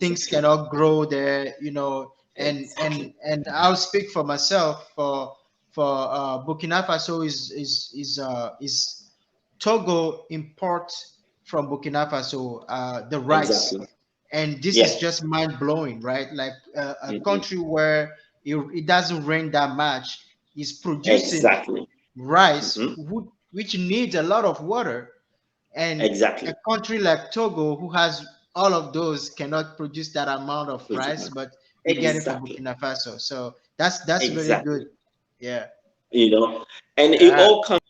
things exactly, cannot grow there, you know. exactly, And I'll speak for myself. For Burkina Faso is Togo import from Burkina Faso the rice, exactly. and this is Yeah, just mind blowing, right? Like a mhm, country where it doesn't rain that much is producing exactly, rice, mhm, which needs a lot of water, and a exactly. country like Togo, who has all of those, cannot produce that amount of rice, but we get it from Exactly, Burkina Faso. So that's very good. exactly. Yeah, You know, and it yeah, all comes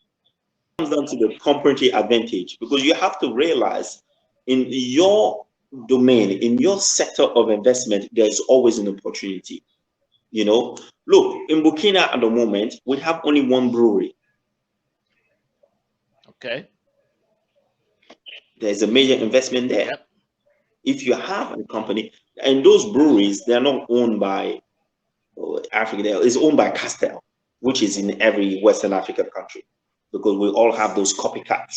down to the comparative advantage because you have to realize in your domain, in your sector of investment, there's always an opportunity. You know, look, in Burkina at the moment, we have only one brewery. Okay. There's a major investment there. Yep. If you have a company, and those breweries, they're not owned by Africa, it's owned by Castel, which is in every Western African country because we all have those copycats.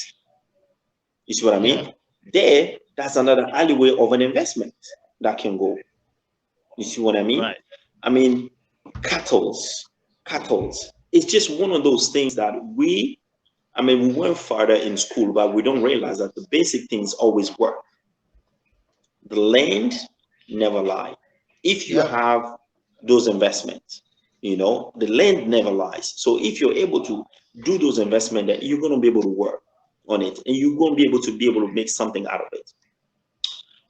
You see what I yeah, mean? There, that's another alleyway of an investment that can go. You see what I mean? Right. I mean, cattles, cattles. It's just one of those things that I mean, we went further in school, but we don't realize that the basic things always work. The land never lie. If you yep, have those investments, the land never lies. So if you're able to do those investments, that you're going to be able to work on it, and you're going to be able to make something out of it.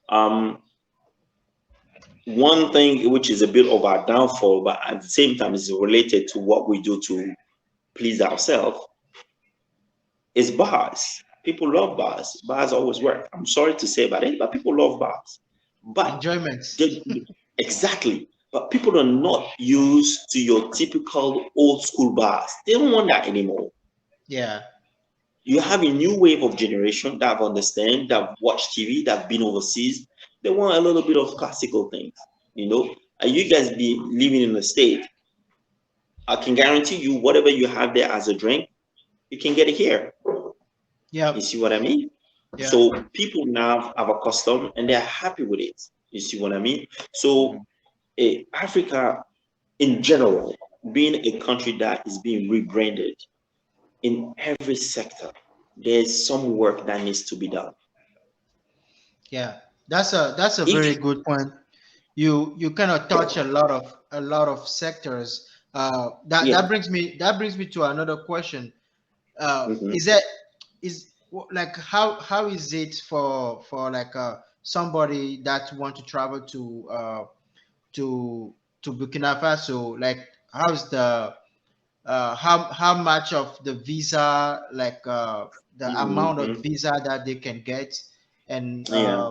Um, One thing which is a bit of our downfall, but at the same time is related to what we do to please ourselves, is bars. People love bars. Bars always work. I'm sorry to say about it, but people love bars. But enjoyment. they, exactly. But people are not used to your typical old school bars. They don't want that anymore. Yeah, You have a new wave of generation that understand, that watch TV, that have been overseas. They want a little bit of classical things. And you guys be living in the state. I can guarantee you, whatever you have there as a drink, you can get it here. You yep, see what I mean? yeah, So people now have a custom and they're happy with it. You see what I mean? So Mhm. Africa in general, being a country that is being rebranded in every sector, there's some work that needs to be done. yeah. That's a very If good point. You kind of touch a lot of sectors. That yeah, brings me to another question. mhm, Is that is like how is it for like somebody that want to travel to to Burkina Faso? Like how's the how much of the visa, like the amount of mhm, visa that they can get, and yeah,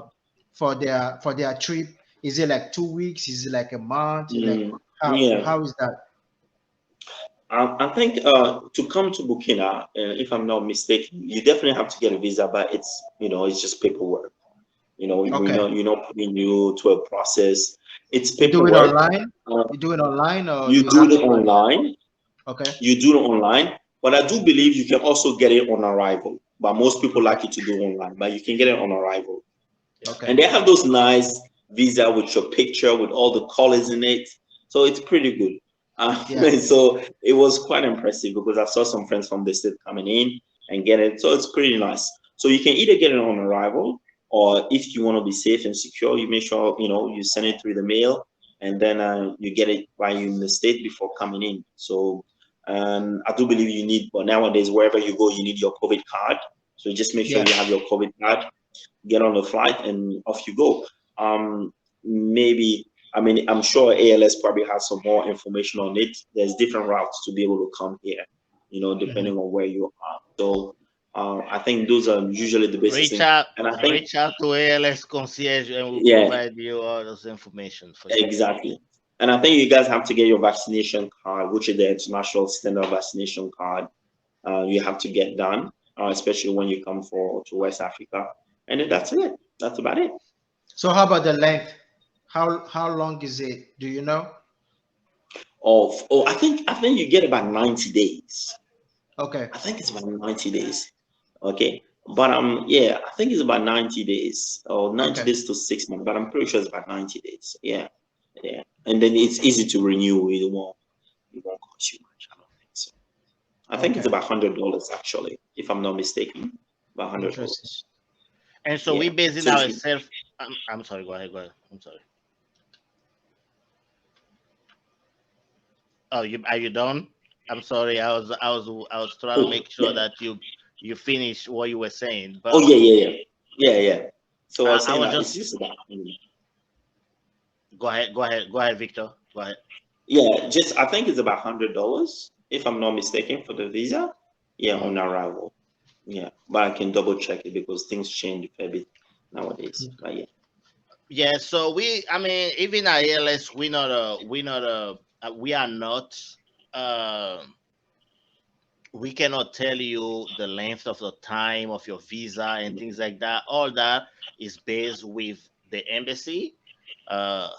for their trip, is it like 2 weeks, is it like a month, like how yeah. how is that? I think to come to Burkina, if I'm not mistaken, you definitely have to get a visa, but it's just paperwork. We Okay, know putting you to a process. It's you do it paperwork. online Uh, you do it online or you you do have it to go? online. Okay, You do it online, but I do believe you can also get it on arrival. But most people okay, like it to do online, but you can get it on arrival. Yeah. okay, And they have those nice visa with your picture with all the colors in it, so it's pretty good. yeah, So it was quite impressive because I saw some friends from the state coming in and get it, so it's pretty nice. So you can either get it on arrival, or if you want to be safe and secure, you make sure you send it through the mail, and then you get it while you're in the state before coming in. So I do believe you need, but nowadays wherever you go, you need your COVID card. So just make sure yeah, you have your COVID card, get on the flight, and off you go. Maybe, I mean, I'm sure ALS probably has some more information on it. There's different routes to be able to come here. depending on where you are. So I think those are usually the basic Reach things. out, And I think, reach out to ALS concierge, and we'll yeah, provide you all those information for sure. exactly. And I think you guys have to get your vaccination card, which is the international standard vaccination card. You have to get done, especially when you come to West Africa. And then that's it. That's about it. So how about the length? How long is it? Do you know? I think you get about 90 days. Okay. I think it's about 90 days. Okay. But yeah, I think it's about 90 days or 90 Okay. days to 6 months, but I'm pretty sure it's about 90 days. Yeah. Yeah. And then it's easy to renew. It won't cost you much. I don't think so. I think it's Okay. about $100 actually, if I'm not mistaken. About Interesting. $100. And so we Yeah. basing So if you ourselves. I'm sorry. Go ahead. Go ahead. I'm sorry. Oh, are you done? I'm sorry. I was trying to oh make sure yeah. that you finish what you were saying. Oh But yeah, yeah, yeah. Yeah, yeah. So I was I saying was that it's just just about go ahead. Go ahead. Go ahead, Victor. Go ahead. yeah, just I think it's about $100 if I'm not mistaken for the visa. Yeah, Mhm. on arrival. Yeah, but I can double check it because things change a bit nowadays. But yeah. Yeah. So I mean, even at ALS, we are not. Uh, we cannot tell you the length of the time of your visa and things like that. All that is based with the embassy. uh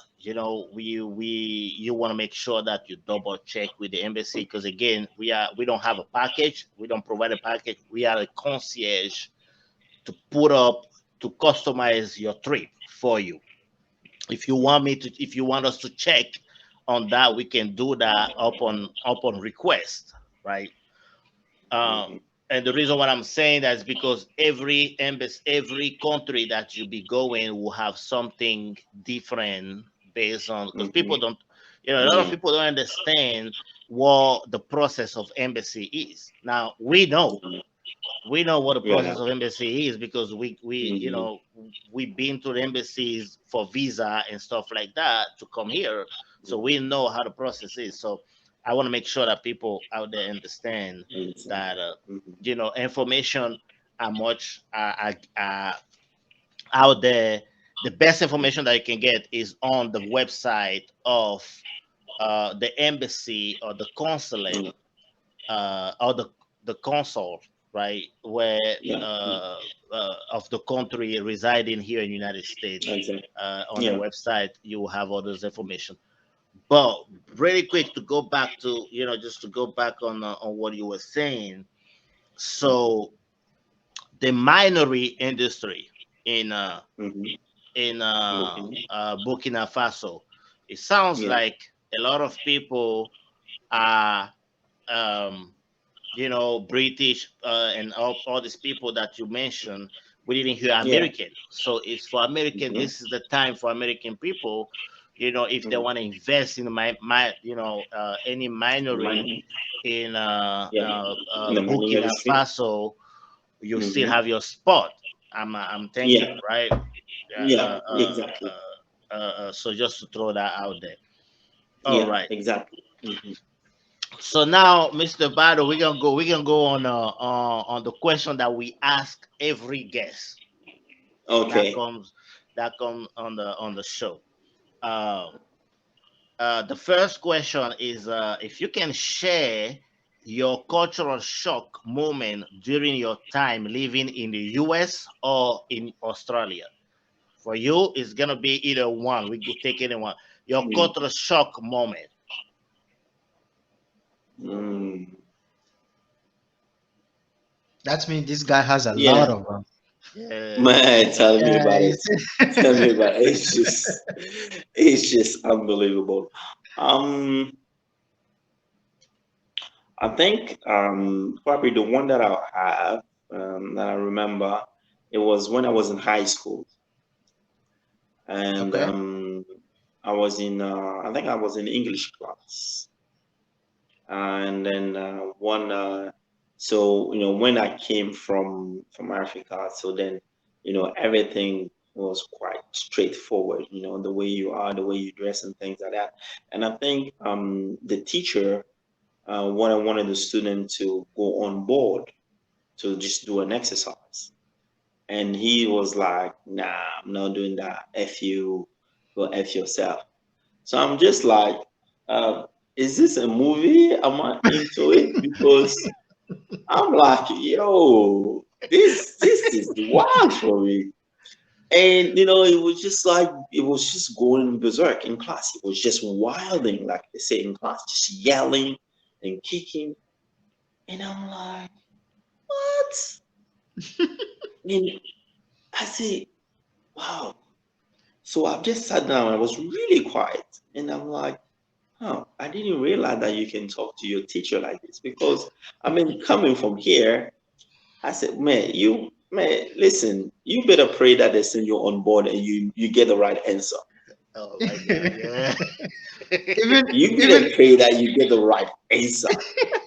we you want to make sure that you double check with the embassy, because again, we don't have a package, we don't provide a package, we are a concierge to put up, to customize your trip for you. If you want us to check on that, we can do that upon request, right? um, Mhm, and the reason why I'm saying that is because every embassy, every country that you be going will have something different based on, because mhm. people don't, a lot of Yeah, people don't understand what the process of embassy is. Now we know what the yeah, process of embassy is, because mhm, we've been to the embassies for visa and stuff like that to come here, so we know how the process is. So I want to make sure that people out there understand that exactly. Mhm, information are much out there. The best information that you can get is on the website of the embassy or the consulate, mhm. or the consul, right, where Yeah, yeah, of the country residing here in the United States. exactly. On their Yeah. website, you will have all those information. But really quick, to go back to, just to go back on what you were saying. So the minery industry in Mm-hmm. Looking. Burkina Faso, it sounds Yeah, like a lot of people are um, British, and all these people that you mentioned, we didn't hear yeah. American. So it's for American. Mm-hmm. This is the time for American people, if they Mm-hmm. want to invest in any minery Mining. in Yeah, in the mining Burkina industry. Faso, you still Mm-hmm. have your spot. I'm thinking, Yeah, right? Yeah, yeah, exactly. so just to throw that out there. All Yeah, right. exactly. Mm-hmm. So now, Mr. Bado, we're gonna go on the question that we ask every guest that Okay. comes on the show. Uh, the first question is, if you can share your cultural shock moment during your time living in the U.S. or in Australia. For you, it's gonna be either one. We could take anyone. Your Mm. cultural shock moment. Mm. That means this guy has a lot Yeah, of them. Yeah. man, tell me Yeah, about you it. see? Tell me about it. It's just unbelievable. Um, I think probably the one that I have that I remember, it was when I was in high school, and Okay. I think I was in English class, and then one so when I came from Africa, so then everything was quite straightforward, the way you are, the way you dress and things like that. And I think the teacher when I wanted the student to go on board to just do an exercise. And he was like, nah, I'm not doing that. F you, go F yourself. So I'm just like, is this a movie? Am I into it? Because I'm like, yo, this is wild for me. And it was just like it was just going berserk in class. It was just wilding, like they say in class, just yelling and kicking. And I'm like, what? And I say, wow. So I just sat down. I was really quiet, and I'm like, oh, I didn't realize that you can talk to your teacher like this because I mean, coming from here, I said, man, listen, you better pray that they send you on board and you get the right answer. Oh my God, yeah. even You even better pray that you get the right answer.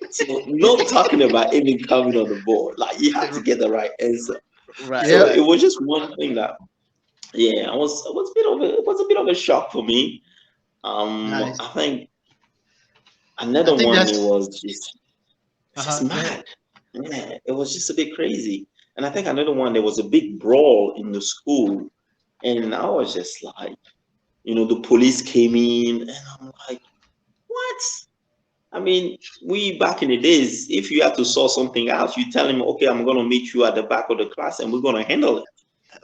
So not talking about even coming on the board, like you have to get the right answer. Right, So yeah, it right. was just one thing that, yeah, it was a bit of a shock for me. nice. I think I another think one, that's it's just go ahead. mad. Yeah, it was just a bit crazy. And I think another one, there was a big brawl in the school, and I was just like, the police came in, and I'm like, what? I mean, we back in the days, if you had to sort something out, you tell him, okay, I'm gonna meet you at the back of the class, and we're gonna handle it.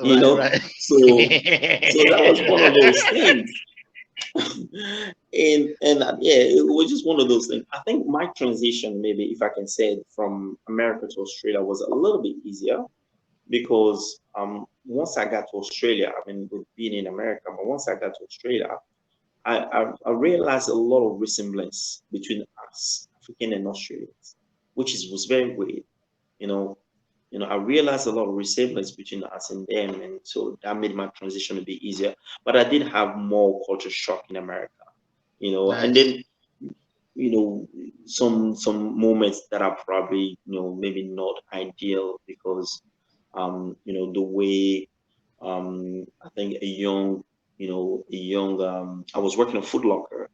You Right, know, right. so that was one of those things. And yeah, it was just one of those things. I think my transition, maybe if I can say it, from America to Australia was a little bit easier because once I got to Australia, I mean, with being in America, but once I got to Australia, I realized a lot of resemblance between us, African and Australians, which was very weird. You know, I realized a lot of resemblance between us and them, and so that made my transition a bit easier. But I did have more culture shock in America, and Nice. then you know some moments that are probably maybe not ideal because the way I think I was working a Foot Locker,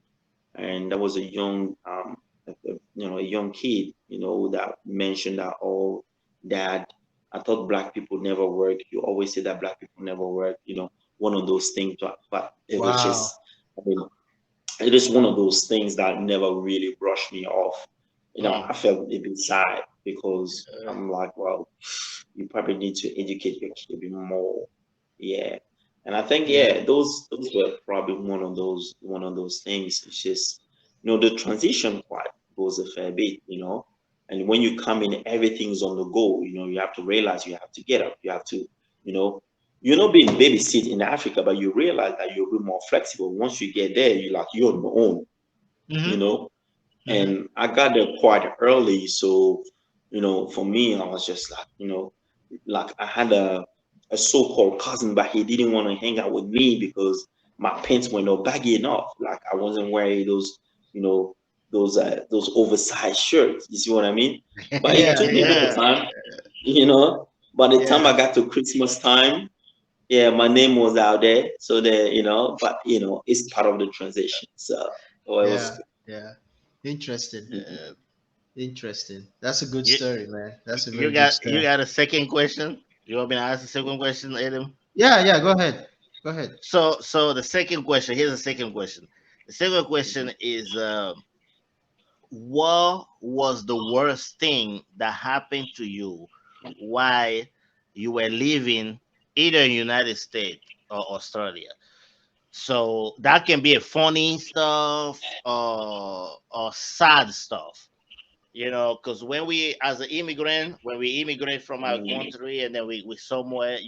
and there was a young a young kid that mentioned that, oh, dad, I thought black people never work. You always say that black people never work, one of those things. But it was Wow. just, I mean, it is one of those things that never really brushed me off. Mm. I felt a bit sad because Uh, I'm like, well, you probably need to educate your kid a bit more. Yeah. And I think, Yeah. yeah, those were probably one of those things. It's just, the transition part goes a fair bit, and when you come in, everything's on the go. You have to realize you have to get up, you have to, you know, you're not being babysit in Africa, but you realize that you'll be more flexible. Once you get there, you're on your own, you Mm-hmm. know. Mm-hmm. And I got there quite early, so for me, I was just like, like I had a so-called cousin, but he didn't want to hang out with me because my pants were not baggy enough. Like I wasn't wearing you know, those oversized shirts. You see what I mean? But it Yeah. took me a bit Yeah. of time, you know. By the time Yeah. I got to Christmas time, yeah, my name was out there. So there, but it's part of the transition. So oh, it was Yeah. Yeah. Interesting. good. uh, Interesting. That's a good you, story, man. That's a you very good got you story. got a second question? You want me to ask the second question, Adam? Yeah. Yeah. Go ahead. Go ahead. So the second question. Here's the second question. The second question is, what was the worst thing that happened to you while you were living either in United States or Australia? So that can be a funny stuff or sad stuff. Because when we, as an immigrant, when we immigrate from our Mm, country and then we somewhere,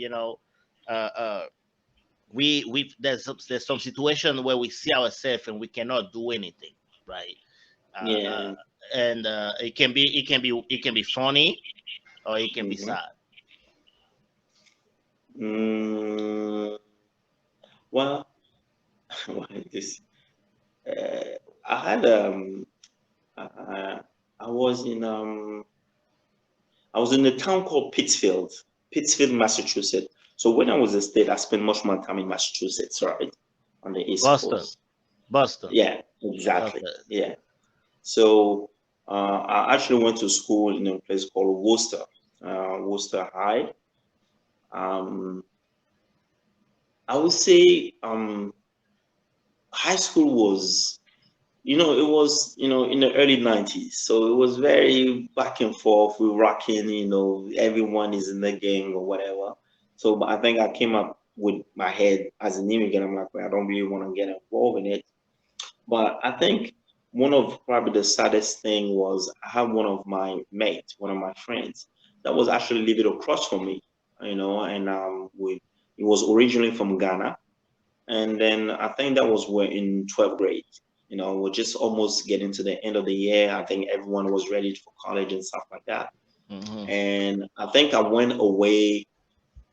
uh, uh, we there's some situation where we see ourselves and we cannot do anything, right? Uh, uh, yeah. and it can be funny or it can be Hmm. sad. Mm, well, what is this? I had I, I was in a town called Pittsfield, Massachusetts. So when I was a state, I spent much more time in Massachusetts, right, on the East Boston, Coast. Boston. Yeah, exactly. Okay. Yeah. So I actually went to school in a place called Worcester, Worcester High. Um, I would say high school was, it was, in the early 90s. So it was very back and forth. We rocking, everyone is in the gang or whatever. So but I think I came up with my head as an immigrant. I'm like, well, I don't really want to get involved in it. But I think one of probably the saddest thing was I have one of my mates, one of my friends, that was actually living across from me, and he was originally from Ghana, and then I think that was we're in 12th grade. We're just almost getting to the end of the year. I think everyone was ready for college and stuff like that. Mm-hmm. And I think I went away.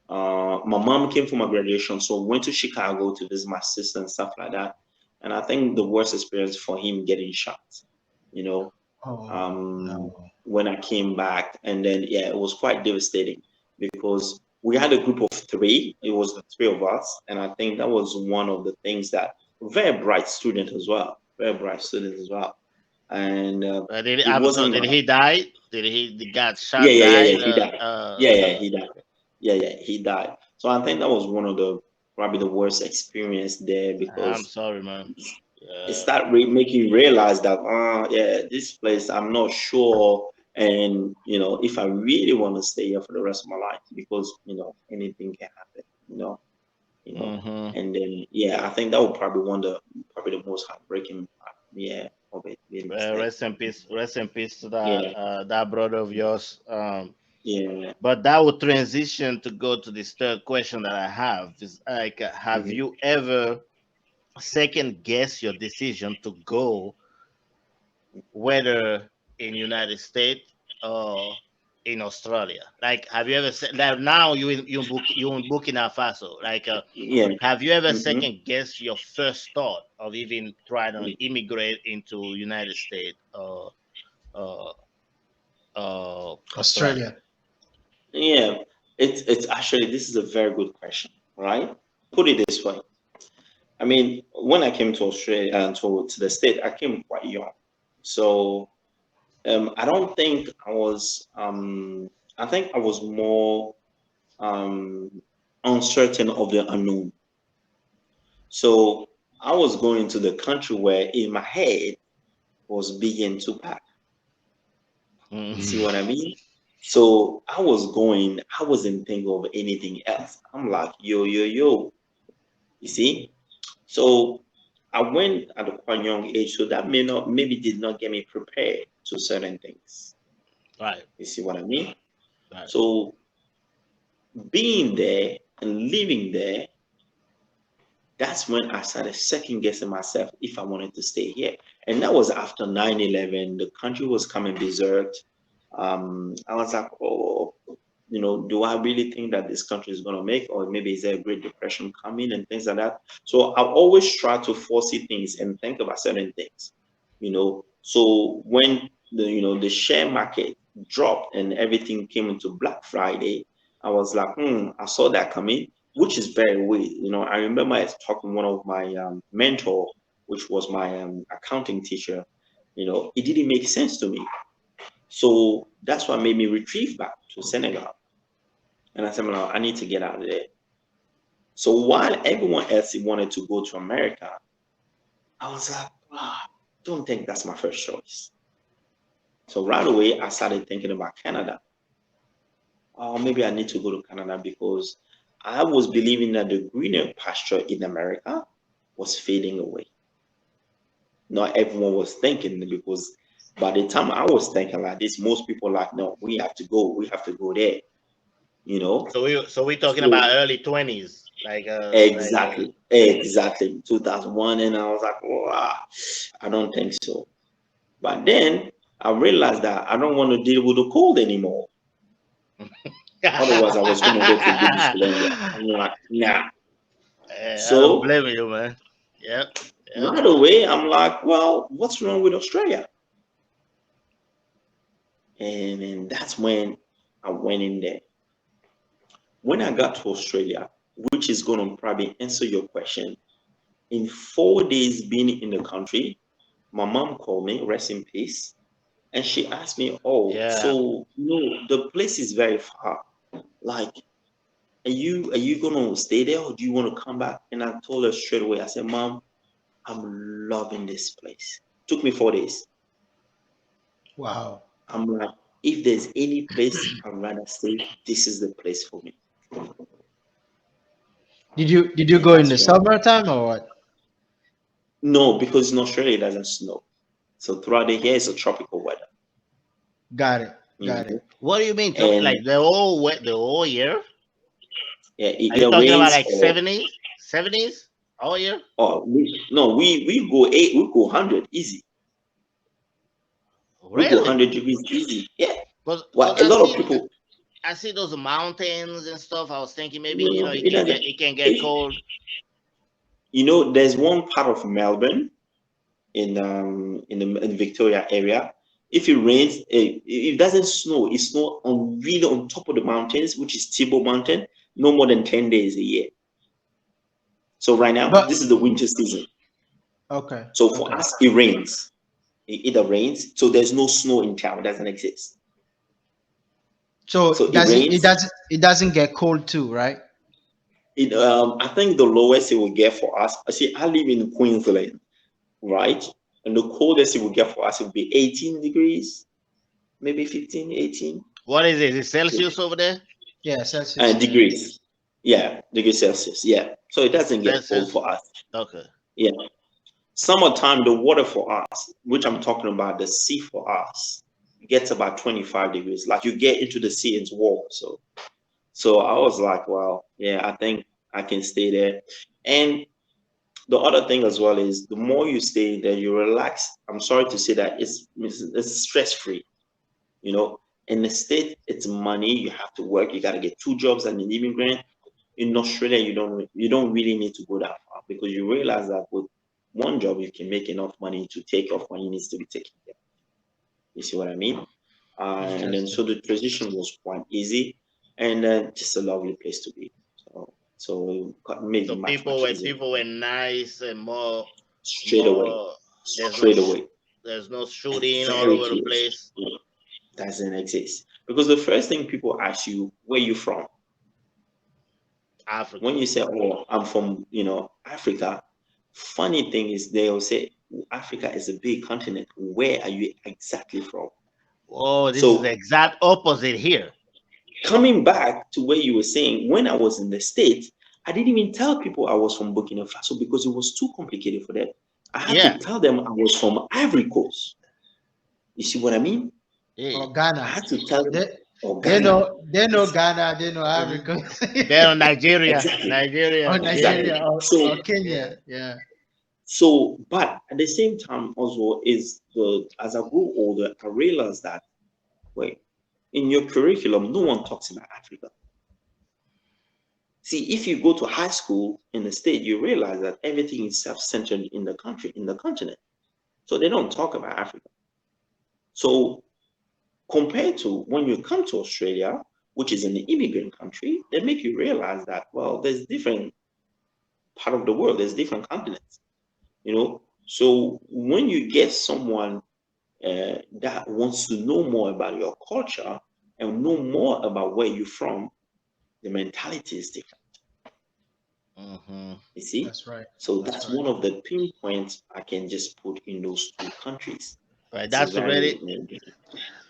My mom came for my graduation, so went to Chicago to visit my sister and stuff like that. And I think the worst experience for him getting shot, you know, Oh um, no. when I came back. And then, yeah, it was quite devastating because we had a group of three. It was the three of us. And I think that was one of the things that very bright student as well, very bright student as well. And Did it I'm sorry, wasn't did like, he die? Did he got yeah, shot? yeah, yeah, yeah, Died? he died. Yeah, yeah, Okay. he died. Yeah, yeah, he died. So I think that was one of the probably the worst experience there I'm because sorry, man. it Yeah. started making you realize that, yeah, this place I'm not sure, and if I really want to stay here for the rest of my life because anything can happen, you know, Mm-hmm. and then yeah, I think that would probably one of the probably the most heartbreaking part, yeah, of it being Well, mistake. rest in peace. Rest in peace to Yeah, that brother of yours. yeah, But that would transition to go to this third question that I have. Is like, have hmm you ever second guess your decision to go, whether in United States or in Australia? Like, have you ever said that now you in Burkina Faso? Like, yeah. have you ever hmm second guessed your first thought of even trying to immigrate into United States or uh, Australia? Australia. Yeah, it's actually this is a very good question, right? Put it this way. I mean, when I came to Australia and to the state, I came quite young. So I don't think I think I was more um uncertain of the unknown. So I was going to the country where in my head was big and Tupac. You see Mhm. what I mean? So I was going, I wasn't thinking of anything else. I'm like, yo, yo, yo. You see? So I went at a quite young age, so that maybe did not get me prepared to certain things. Right, You see what I mean? right. So being there and living there, that's when I started second guessing myself if I wanted to stay here. And that was after 9/11. The country was coming berserk. I was like, oh, do I really think that this country is going to make, or maybe is there a Great Depression coming and things like that? So I always try to foresee things and think about certain things, So when the share market dropped and everything came into Black Friday, I was like, I saw that coming, which is very weird. I remember I was talking to one of my mentor, which was my accounting teacher. It didn't make sense to me. So that's what made me retrieve back to Senegal. And I said, well, I need to get out of there. So while everyone else wanted to go to America, I was like, don't think that's my first choice. So right away, I started thinking about Canada. Oh, maybe I need to go to Canada because I was believing that the greener pasture in America was fading away. Not everyone was thinking because by the time I was thinking like this, most people like, no, we have to go there, you know. So we talking about So early 20s, like exactly, exactly, 2001, and I was like, wow, I don't think so. But then I realized that I don't want to deal with the cold anymore. Otherwise, I was going to go to British Columbia. I'm like, nah. I don't So blame you, man. Yep, yep. right away, I'm like, well, what's wrong with Australia? And then that's when I went in there. When I got to Australia, which is going to probably answer your question, in 4 days being in the country, my mom called me, rest in peace. And she asked me, "Oh, Yeah. so no, the place is very far. Like, are you gonna stay there or do you want to come back?" And I told her straight away. I said, "Mom, I'm loving this place. Took me 4 days. Wow. I'm like, if there's any place I'd rather stay, this is the place for me." Did you And go in that's the why. summertime or what? No, because in Australia it doesn't snow. So throughout the year it's a tropical weather, Got it. you Got it. know. What do you mean? And Like the whole the whole year? yeah, it Are you either talking about rains like or 70s all year? no, we go 100 easy. We go Really? 100 degrees easy. Yeah. Well, Because a lot of people. I see those mountains and stuff. I was thinking maybe No, no, it doesn't. it can get If cold. there's one part of Melbourne in Victoria area. If it rains, it doesn't snow. It snow on really on top of the mountains, which is Table Mountain, no more than 10 days a year. So right now, But this is the winter season. okay. So for Okay. us, it rains. It either rains, so there's no snow in town. It doesn't exist. So So it rains. it doesn't get cold too, right? I think the lowest it will get for us. See, I live in Queensland, right? And the coldest it will get for us will be 18 degrees, maybe 15, 18. What is it? Is it Celsius over there? Yeah, Celsius. Yeah. Degrees. Yeah, degrees Celsius. Yeah. So it doesn't get cold Celsius. for us. Okay. Yeah. Summertime, the water for us, which I'm talking about, the sea for us, gets about 25 degrees. Like you get into the sea, it's warm. So I was like, well, yeah, I think I can stay there. And the other thing as well is the more you stay there, you relax. I'm sorry to say that it's stress free. You know, in the state, it's money. You have to work. You got to get two jobs as an immigrant. In Australia, you don't really need to go that far because you realize that with one job you can make enough money to take off when you needs to be taken care. You see what I mean? And then Interesting. so the transition was quite easy, and then just a lovely place to be. So it made So it much easier people were nice and straight away, more. There's no straight away, there's no and shooting all very over the close. place. Like, doesn't exist because the first thing people ask you, where you from? Africa. When you say, "Oh, I'm from Africa," funny thing is they'll say Africa is a big continent. Where are you exactly from? Oh, this is the So exact opposite here. coming back to where you were saying, when I was in the States, I didn't even tell people I was from Burkina Faso because it was too complicated for them. I had to Yeah. tell them I was from Ivory Coast. You see what I mean? Yeah. Or I Ghana. had to tell them, They or they Ghana. know It's, Ghana, they know mhm, Africa. They're on Nigeria. exactly, Nigeria. Or Yeah. Nigeria exactly. So, or Yeah. Kenya. Yeah. but at the same time, also is as I grew older, I realized that wait, in your curriculum, no one talks about Africa. See, if you go to high school in the state, you realize that everything is self-centered in the country, in the continent. So they don't talk about Africa. So compared to when you come to Australia, which is an immigrant country, they make you realize that, well, there's different part of the world, there's different continents, you know. So when you get someone that wants to know more about your culture and know more about where you're from, the mentality is different. Hmm. You see? That's right. So That's that's right. one of the pinpoints I can just put in those two countries. Right. It's a very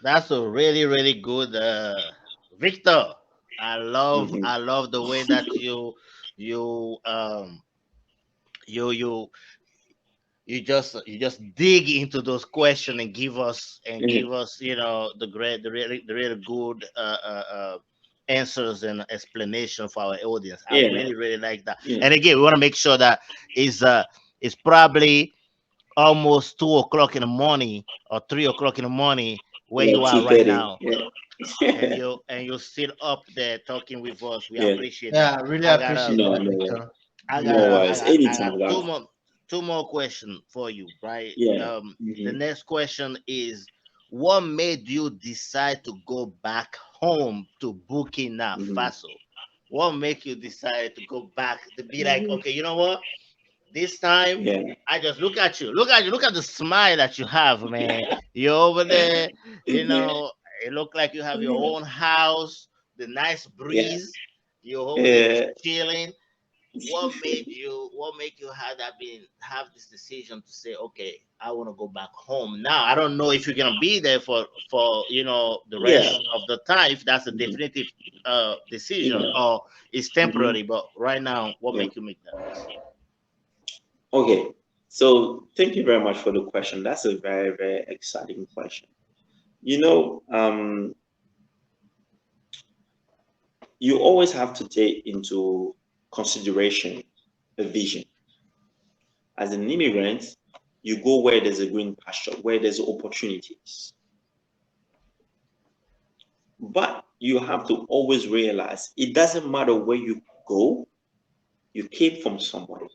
That's a really really good Victor. mhm. I love the way that you you you you just dig into those questions and Mhm. give us the really good answers and explanation for our audience. I Yeah, really really like that. yeah. And again, we want to make sure that is it's probably almost 2 o'clock in the morning or 3 o'clock in the morning where Yeah, you are right 2:30. now, Yeah. and you're still up there talking with us. We Yeah. appreciate Yeah, that. I really I gotta appreciate No, that, no, Victor. no Really worries. appreciate I got Anytime, guys. two more questions for you, right? Yeah. The Hmm. next question is, what made you decide to go back home to Burkina Hmm. Faso? What make you decide to go back to be like, okay, you know what? This time, Yeah. I just look at you. Look at you. Look at the smile that you have, man. You're over there. You know, it look like you have your own house. The nice Yeah. breeze. You're over there Yeah. chilling. What made you have this decision to say, okay, I want to go back home now? I don't know if you're gonna be there for the Yeah. rest of the time, if that's a Mhm. definitive decision, Yeah. or it's Mhm. temporary. But right now, what Yeah. make you make that decision? Okay. So thank you very much for the question. That's a very, very exciting question. You know, you always have to take into consideration a vision. As an immigrant, you go where there's a green pasture, where there's opportunities. But you have to always realize it doesn't matter where you go, you came from somewhere.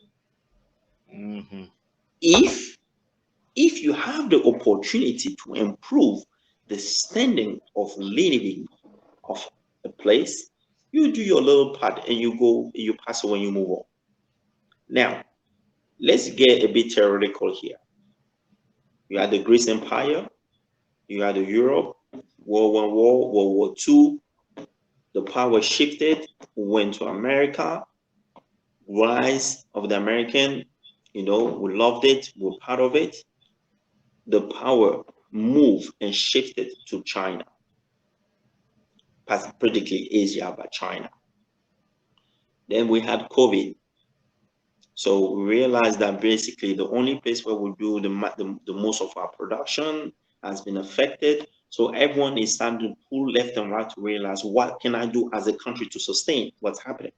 Hmm. If if you have the opportunity to improve the standing of living of a place, you do your little part and you go, you pass away, you move on. Now, let's get a bit theoretical here. You had the Greece Empire, you had the Europe, World War War, World War II, the power shifted, went to America, rise of the American, we loved it, we're part of it. The power moved and shifted to China, particularly Asia, but China. Then we had COVID. So we realized that basically the only place where we do the most of our production has been affected. So everyone is starting to pull left and right to realize what can I do as a country to sustain what's happening.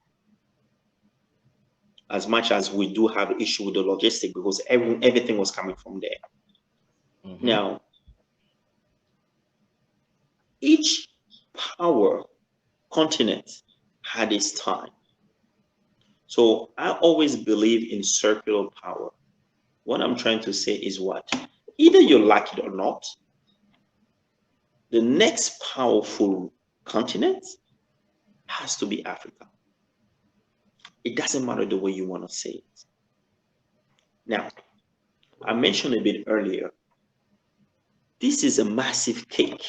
As much as we do have issue with the logistic because everything was coming from there. Hmm. Now, each power continent had its time. So I always believe in circular power. What I'm trying to say is what? Either you like it or not, the next powerful continent has to be Africa. It doesn't matter the way you want to say it. Now, I mentioned a bit earlier, this is a massive cake.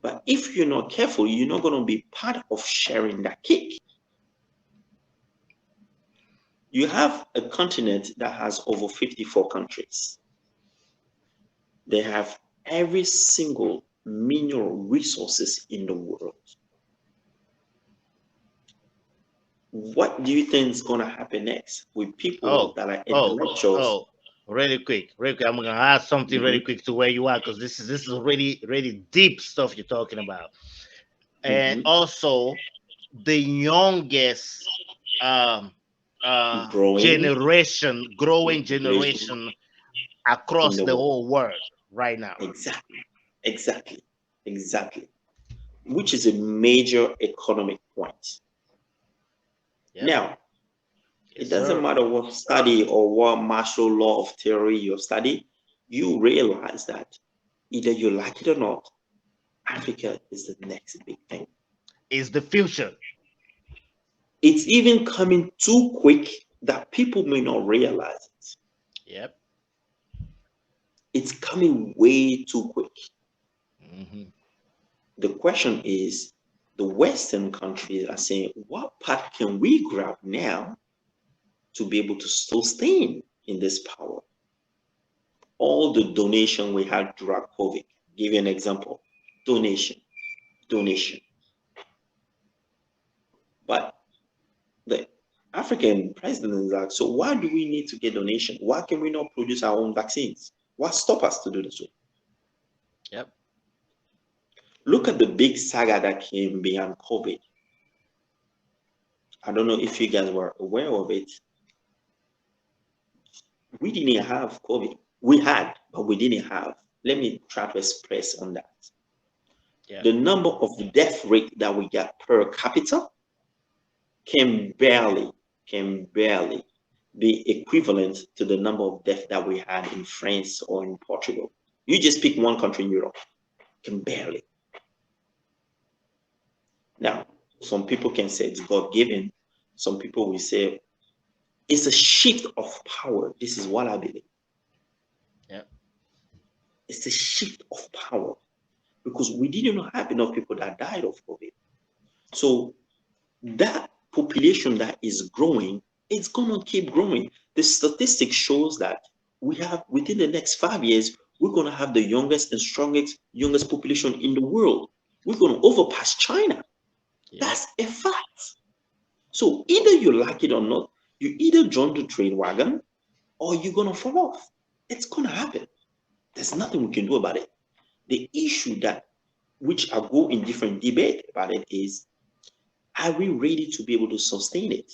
But if you're not careful, you're not going to be part of sharing that cake. You have a continent that has over 54 countries. They have every single mineral resources in the world. What do you think is going to happen next with people Oh, that are oh, intellectuals? oh! Really quick. I'm gonna add something really Mhm, quick to where you are, because this is really deep stuff you're talking about. And mhm. also the youngest um, Growing growing generation generation in across the the world. whole world right now. Exactly, exactly, exactly. Which is a major economic point. Yep. Now, it Yes, doesn't sir. matter what study or what martial law of theory you study, you realize that either you like it or not, Africa is the next big thing. Is the future. It's even coming too quick that people may not realize it. Yep. It's coming way too quick. Hmm. The question is, the Western countries are saying, what part can we grab now to be able to sustain in this power? All the donation we had throughout COVID, give you an example, donation, donation. But the African president is like, so why do we need to get donation? Why can we not produce our own vaccines? What stop us to do this? Yep. Look at the big saga that came beyond COVID. I don't know if you guys were aware of it. We didn't have COVID. We had, but we didn't have. Let me try to express on that. Yep. The number of death rate that we got per capita can barely, can barely be equivalent to the number of deaths that we had in France or in Portugal. You just pick one country in Europe, can barely. Now, some people can say it's God given. Some people will say It's a shift of power. This is what I believe. Yeah. It's a shift of power because we didn't have enough people that died of COVID. So that population that is growing, it's gonna keep growing. The statistic shows that we have within the next 5 years, we're gonna have the youngest and strongest youngest population in the world. We're gonna overpass China. Yeah. That's a fact. So either you like it or not, you either join the trade wagon or you're gonna fall off. It's gonna happen. There's nothing we can do about it. The issue that which I go in different debate about it is, are we ready to be able to sustain it?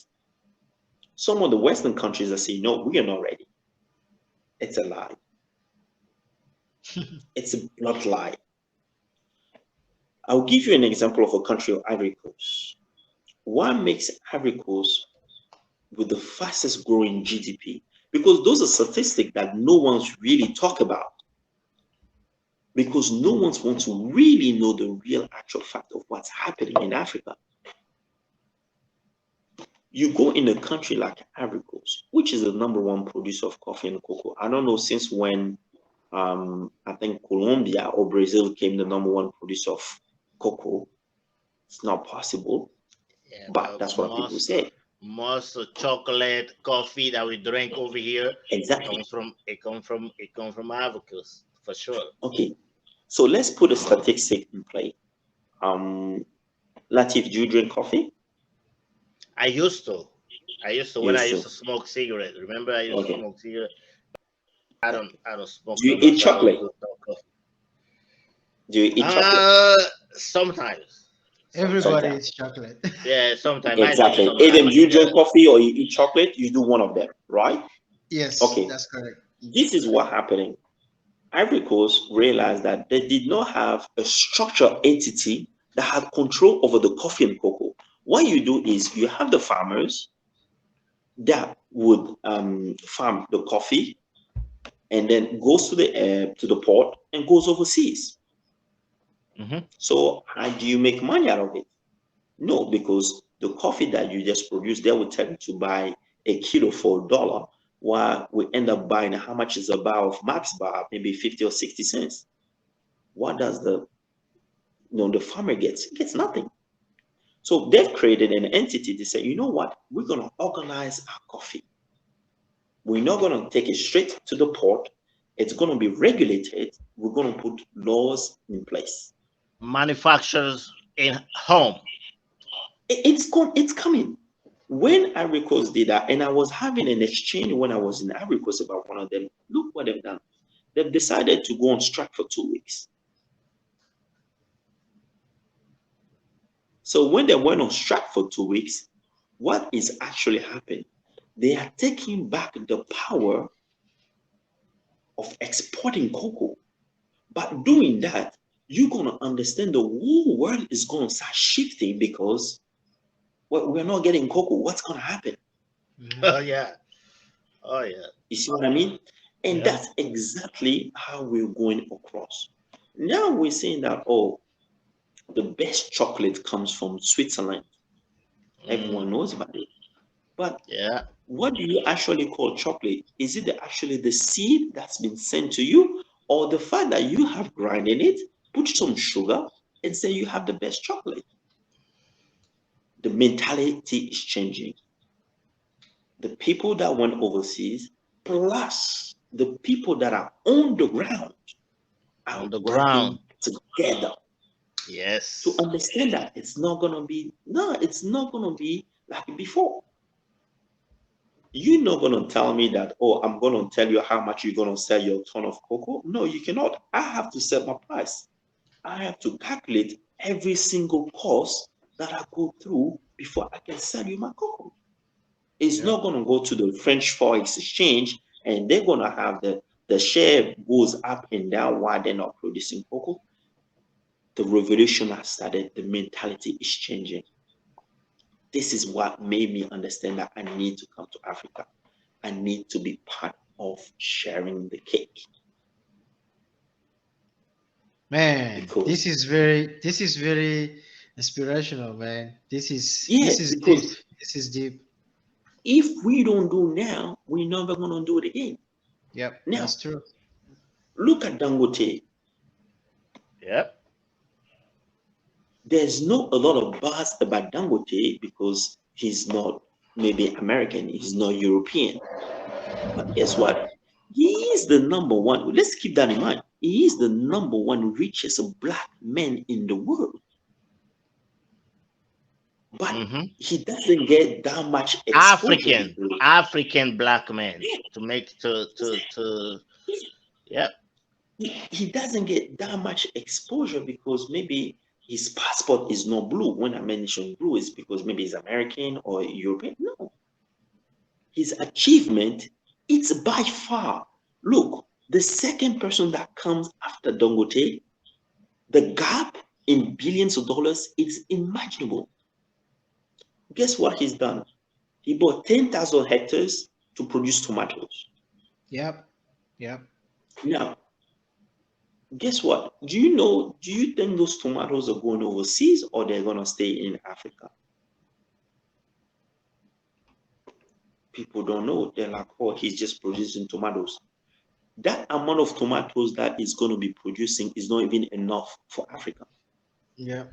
Some of the Western countries are saying, no, we are not ready. It's a lie. It's a blood lie. I'll give you an example of a country of Ivory Coast. What makes Ivory Coast with the fastest growing GDP? Because those are statistics that no one's really talk about. Because no one wants to really know the real actual fact of what's happening in Africa. You go in a country like Ivory Coast, which is the #1 producer of coffee and cocoa. I don't know since when I think Colombia or Brazil came the #1 producer of cocoa. It's not possible, Yeah, but that's what people say. most chocolate coffee that we drink over here Exactly. it comes from avocados for sure. Okay, so let's put a statistic in play. Latif, do you drink coffee? I used to. I used to when I Used used to. to smoke cigarette. Remember I used to Okay. smoke cigarette. I don't smoke Do no you more, eat so I don't chocolate? do no coffee. Do you eat chocolate? Sometimes. Everybody Sometimes. Sometimes. eats chocolate. Yeah, sometimes I do Exactly. sometimes. Adam, do you drink coffee or you eat chocolate? You do one of them, right? Yes, Okay. that's correct. This is what happening. Ivory Coast realized that they did not have a structured entity that had control over the coffee and cocoa. What you do is you have the farmers that would farm the coffee and then goes to the port and goes overseas. Mm-hmm. So how do you make money out of it? No, because the coffee that you just produce, they will tell you to buy a kilo for $1, while we end up buying how much is a bar of Max bar, maybe 50 or 60 cents. What does the farmer gets? He gets nothing. So they've created an entity to say, you know what, we're gonna organize our coffee. We're not gonna take it straight to the port. It's gonna be regulated. We're gonna put laws in place. Manufacturers in home. It's coming. When Ivory Coast did that, and I was having an exchange when I was in Ivory Coast about one of them, look what they've done. They've decided to go on strike for 2 weeks. So when they went on strike for 2 weeks, what is actually happening? They are taking back the power of exporting cocoa. But doing that, you're gonna understand the whole world is gonna start shifting because we're not getting cocoa. What's gonna happen? Mhm. Oh yeah. Oh yeah. You see what I mean? And Yeah. that's exactly how we're going across. Now we're saying that, oh, the best chocolate comes from Switzerland. Everyone Mm, knows about it. But yeah. what do you actually call chocolate? Is it actually the seed that's been sent to you, or the fact that you have grinded it, put some sugar, and say you have the best chocolate? The mentality is changing. The people that went overseas, plus the people that are on the ground, are On the ground. working together to Yes. understand that it's not gonna be no, it's not gonna be like before. You're not gonna tell me that, oh, I'm gonna tell you how much you're gonna sell your ton of cocoa. No, you cannot. I have to set my price. I have to calculate every single cost that I go through before I can sell you my cocoa. It's Yeah. not gonna go to the French Forex exchange and they're gonna have the share goes up and down while they're not producing cocoa. The revolution has started, the mentality is changing. This is what made me understand that I need to come to Africa. I need to be part of sharing the cake. Man, Because, this is very inspirational, man. This yeah, is deep. because This is deep. if we don't do now, we're never gonna do it again. Yep, Now, that's true. look at Dangote. Yep. There's not a lot of buzz about Dangote because he's not maybe American, he's not European. But guess what? He is the number one. Let's keep that in mind. He is the number one richest black man in the world. But Mm-hmm. he doesn't get that much exposure African, because African black men yeah, to make to. Yep. he doesn't get that much exposure because maybe his passport is not blue. When I mention blue, it's because maybe he's American or European. No, his achievement, it's by far. Look, the second person that comes after Dangote, the gap in billions of dollars is imaginable. Guess what he's done? He bought 10,000 hectares to produce tomatoes. Yep, yep. Now, guess what? Do you think those tomatoes are going overseas or they're going to stay in Africa? People don't know. They're like, oh, he's just producing tomatoes. That amount of tomatoes that is going to be producing is not even enough for Africa. Yep.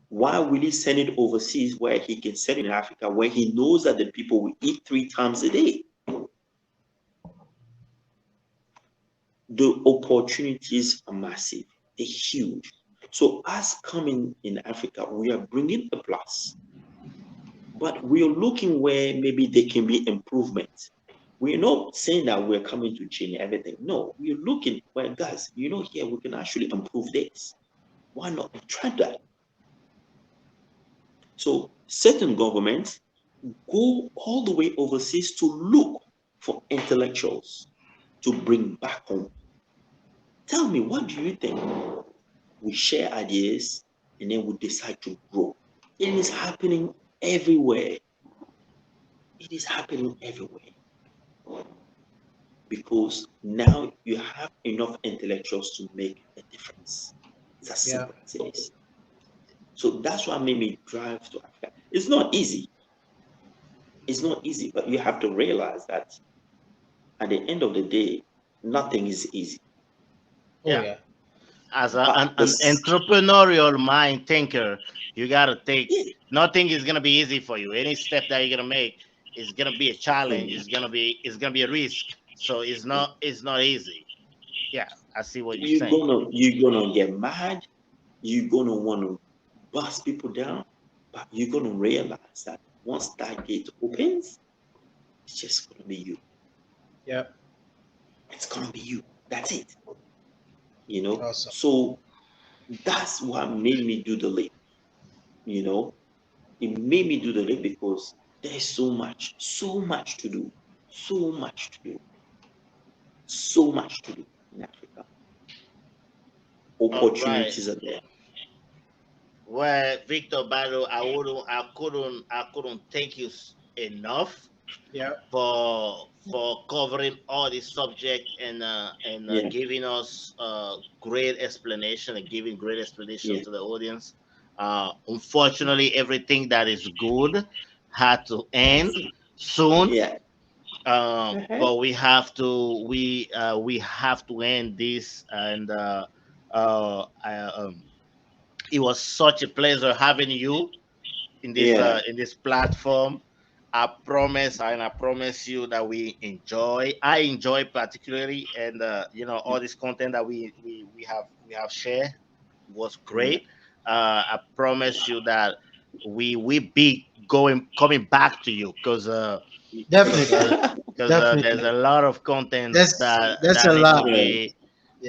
Why will he send it overseas where he can sell it in Africa where he knows that the people will eat 3 times a day? The opportunities are massive, they're huge. So, us coming in Africa, we are bringing a plus, but we are looking where maybe there can be improvements. We're not saying that we're coming to change everything. No, we're looking where, guys, here we can actually improve this. Why not try that? So, certain governments go all the way overseas to look for intellectuals to bring back home. Tell me, what do you think? We share ideas and then we decide to grow. It is happening everywhere. It is happening everywhere because now you have enough intellectuals to make a difference. It's as Yeah. simple as it is. So that's what made me drive to Africa. It's not easy. It's not easy, but you have to realize that at the end of the day, nothing is easy. Oh Yeah. yeah. As But an this, entrepreneurial mind thinker, you gotta take. yeah, Nothing is gonna be easy for you. Any step that you're gonna make is gonna be a challenge. It's gonna be a risk. So it's not easy. Yeah, I see what you're saying. you're gonna get mad. You're gonna want to bust people down, but you're gonna realize that once that gate opens, it's just gonna be you. Yep. It's gonna be you. That's it. You know. Awesome. So that's what made me do the leap. You know, it made me do the leap because there's so much to do, so much to do, so much to do in Africa. All right. Opportunities are there. Well, Victor Bado, I couldn't thank you enough Yep. for covering all this subject and Yeah, giving us great explanation and giving great explanation yeah, to the audience. Unfortunately, everything that is good had to end soon. yeah. Uh-huh. But we have to end this, and it was such a pleasure having you Yeah, in this platform. I promise you that I enjoy particularly, and all this content that we have shared was yeah, great. I promise you that we be going coming back to you because Definitely. there's Definitely. a lot of content That's that a need to lot. yeah, be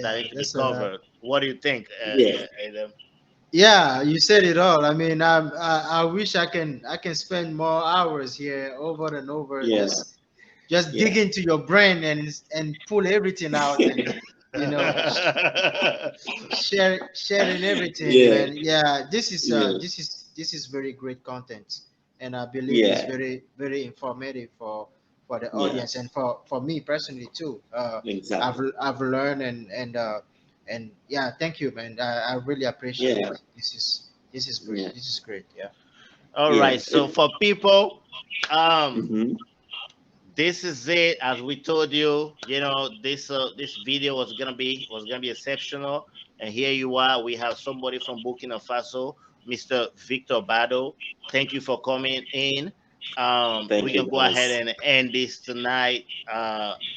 that Yeah, need to be that's a lot. covered. What do you think, yeah, Adam? Yeah, you said it all. I mean, I wish I can spend more hours here over and over, yeah, just yeah. dig into your brain and pull everything out and you know sharing everything, Yeah, man. Yeah, this is yeah, this is very great content, and I believe it's yeah, very informative for the yeah, audience and for me personally too. I've exactly. I've learned and yeah, thank you, man. I really appreciate Yeah, it. This is yeah. great. Yeah. All Yeah. right. So for people, um, Mm-hmm. this is it. As we told you, this video was gonna be exceptional, and here you are. We have somebody from Burkina Faso, Mr. Victor Bado. Thank you for coming in. We Thank can you, go ahead guys. and end this tonight.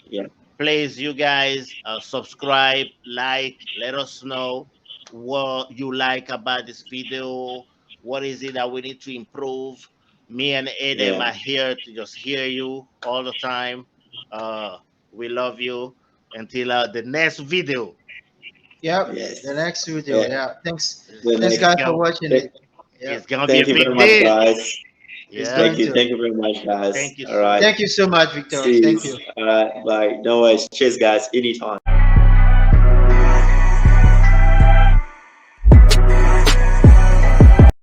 Yeah. Please, you guys, subscribe, like, let us know what you like about this video. What is it that we need to improve? Me and Adam Yeah. are here to just hear you all the time. Uh, we love you. Until the next video. Yep. The Yes. next video. Yeah. Yeah. Thanks. The Thanks, It's guys, next. for gonna watching th- it. Yep. it's gonna be a Thank you very big much, deal. guys. It's Yeah. going Thank you. to. Thank you very much, guys. Thank you All so right. Thank much. you so much, Victor. See you. Thank you. All right. Bye. No worries. Cheers, guys. Anytime.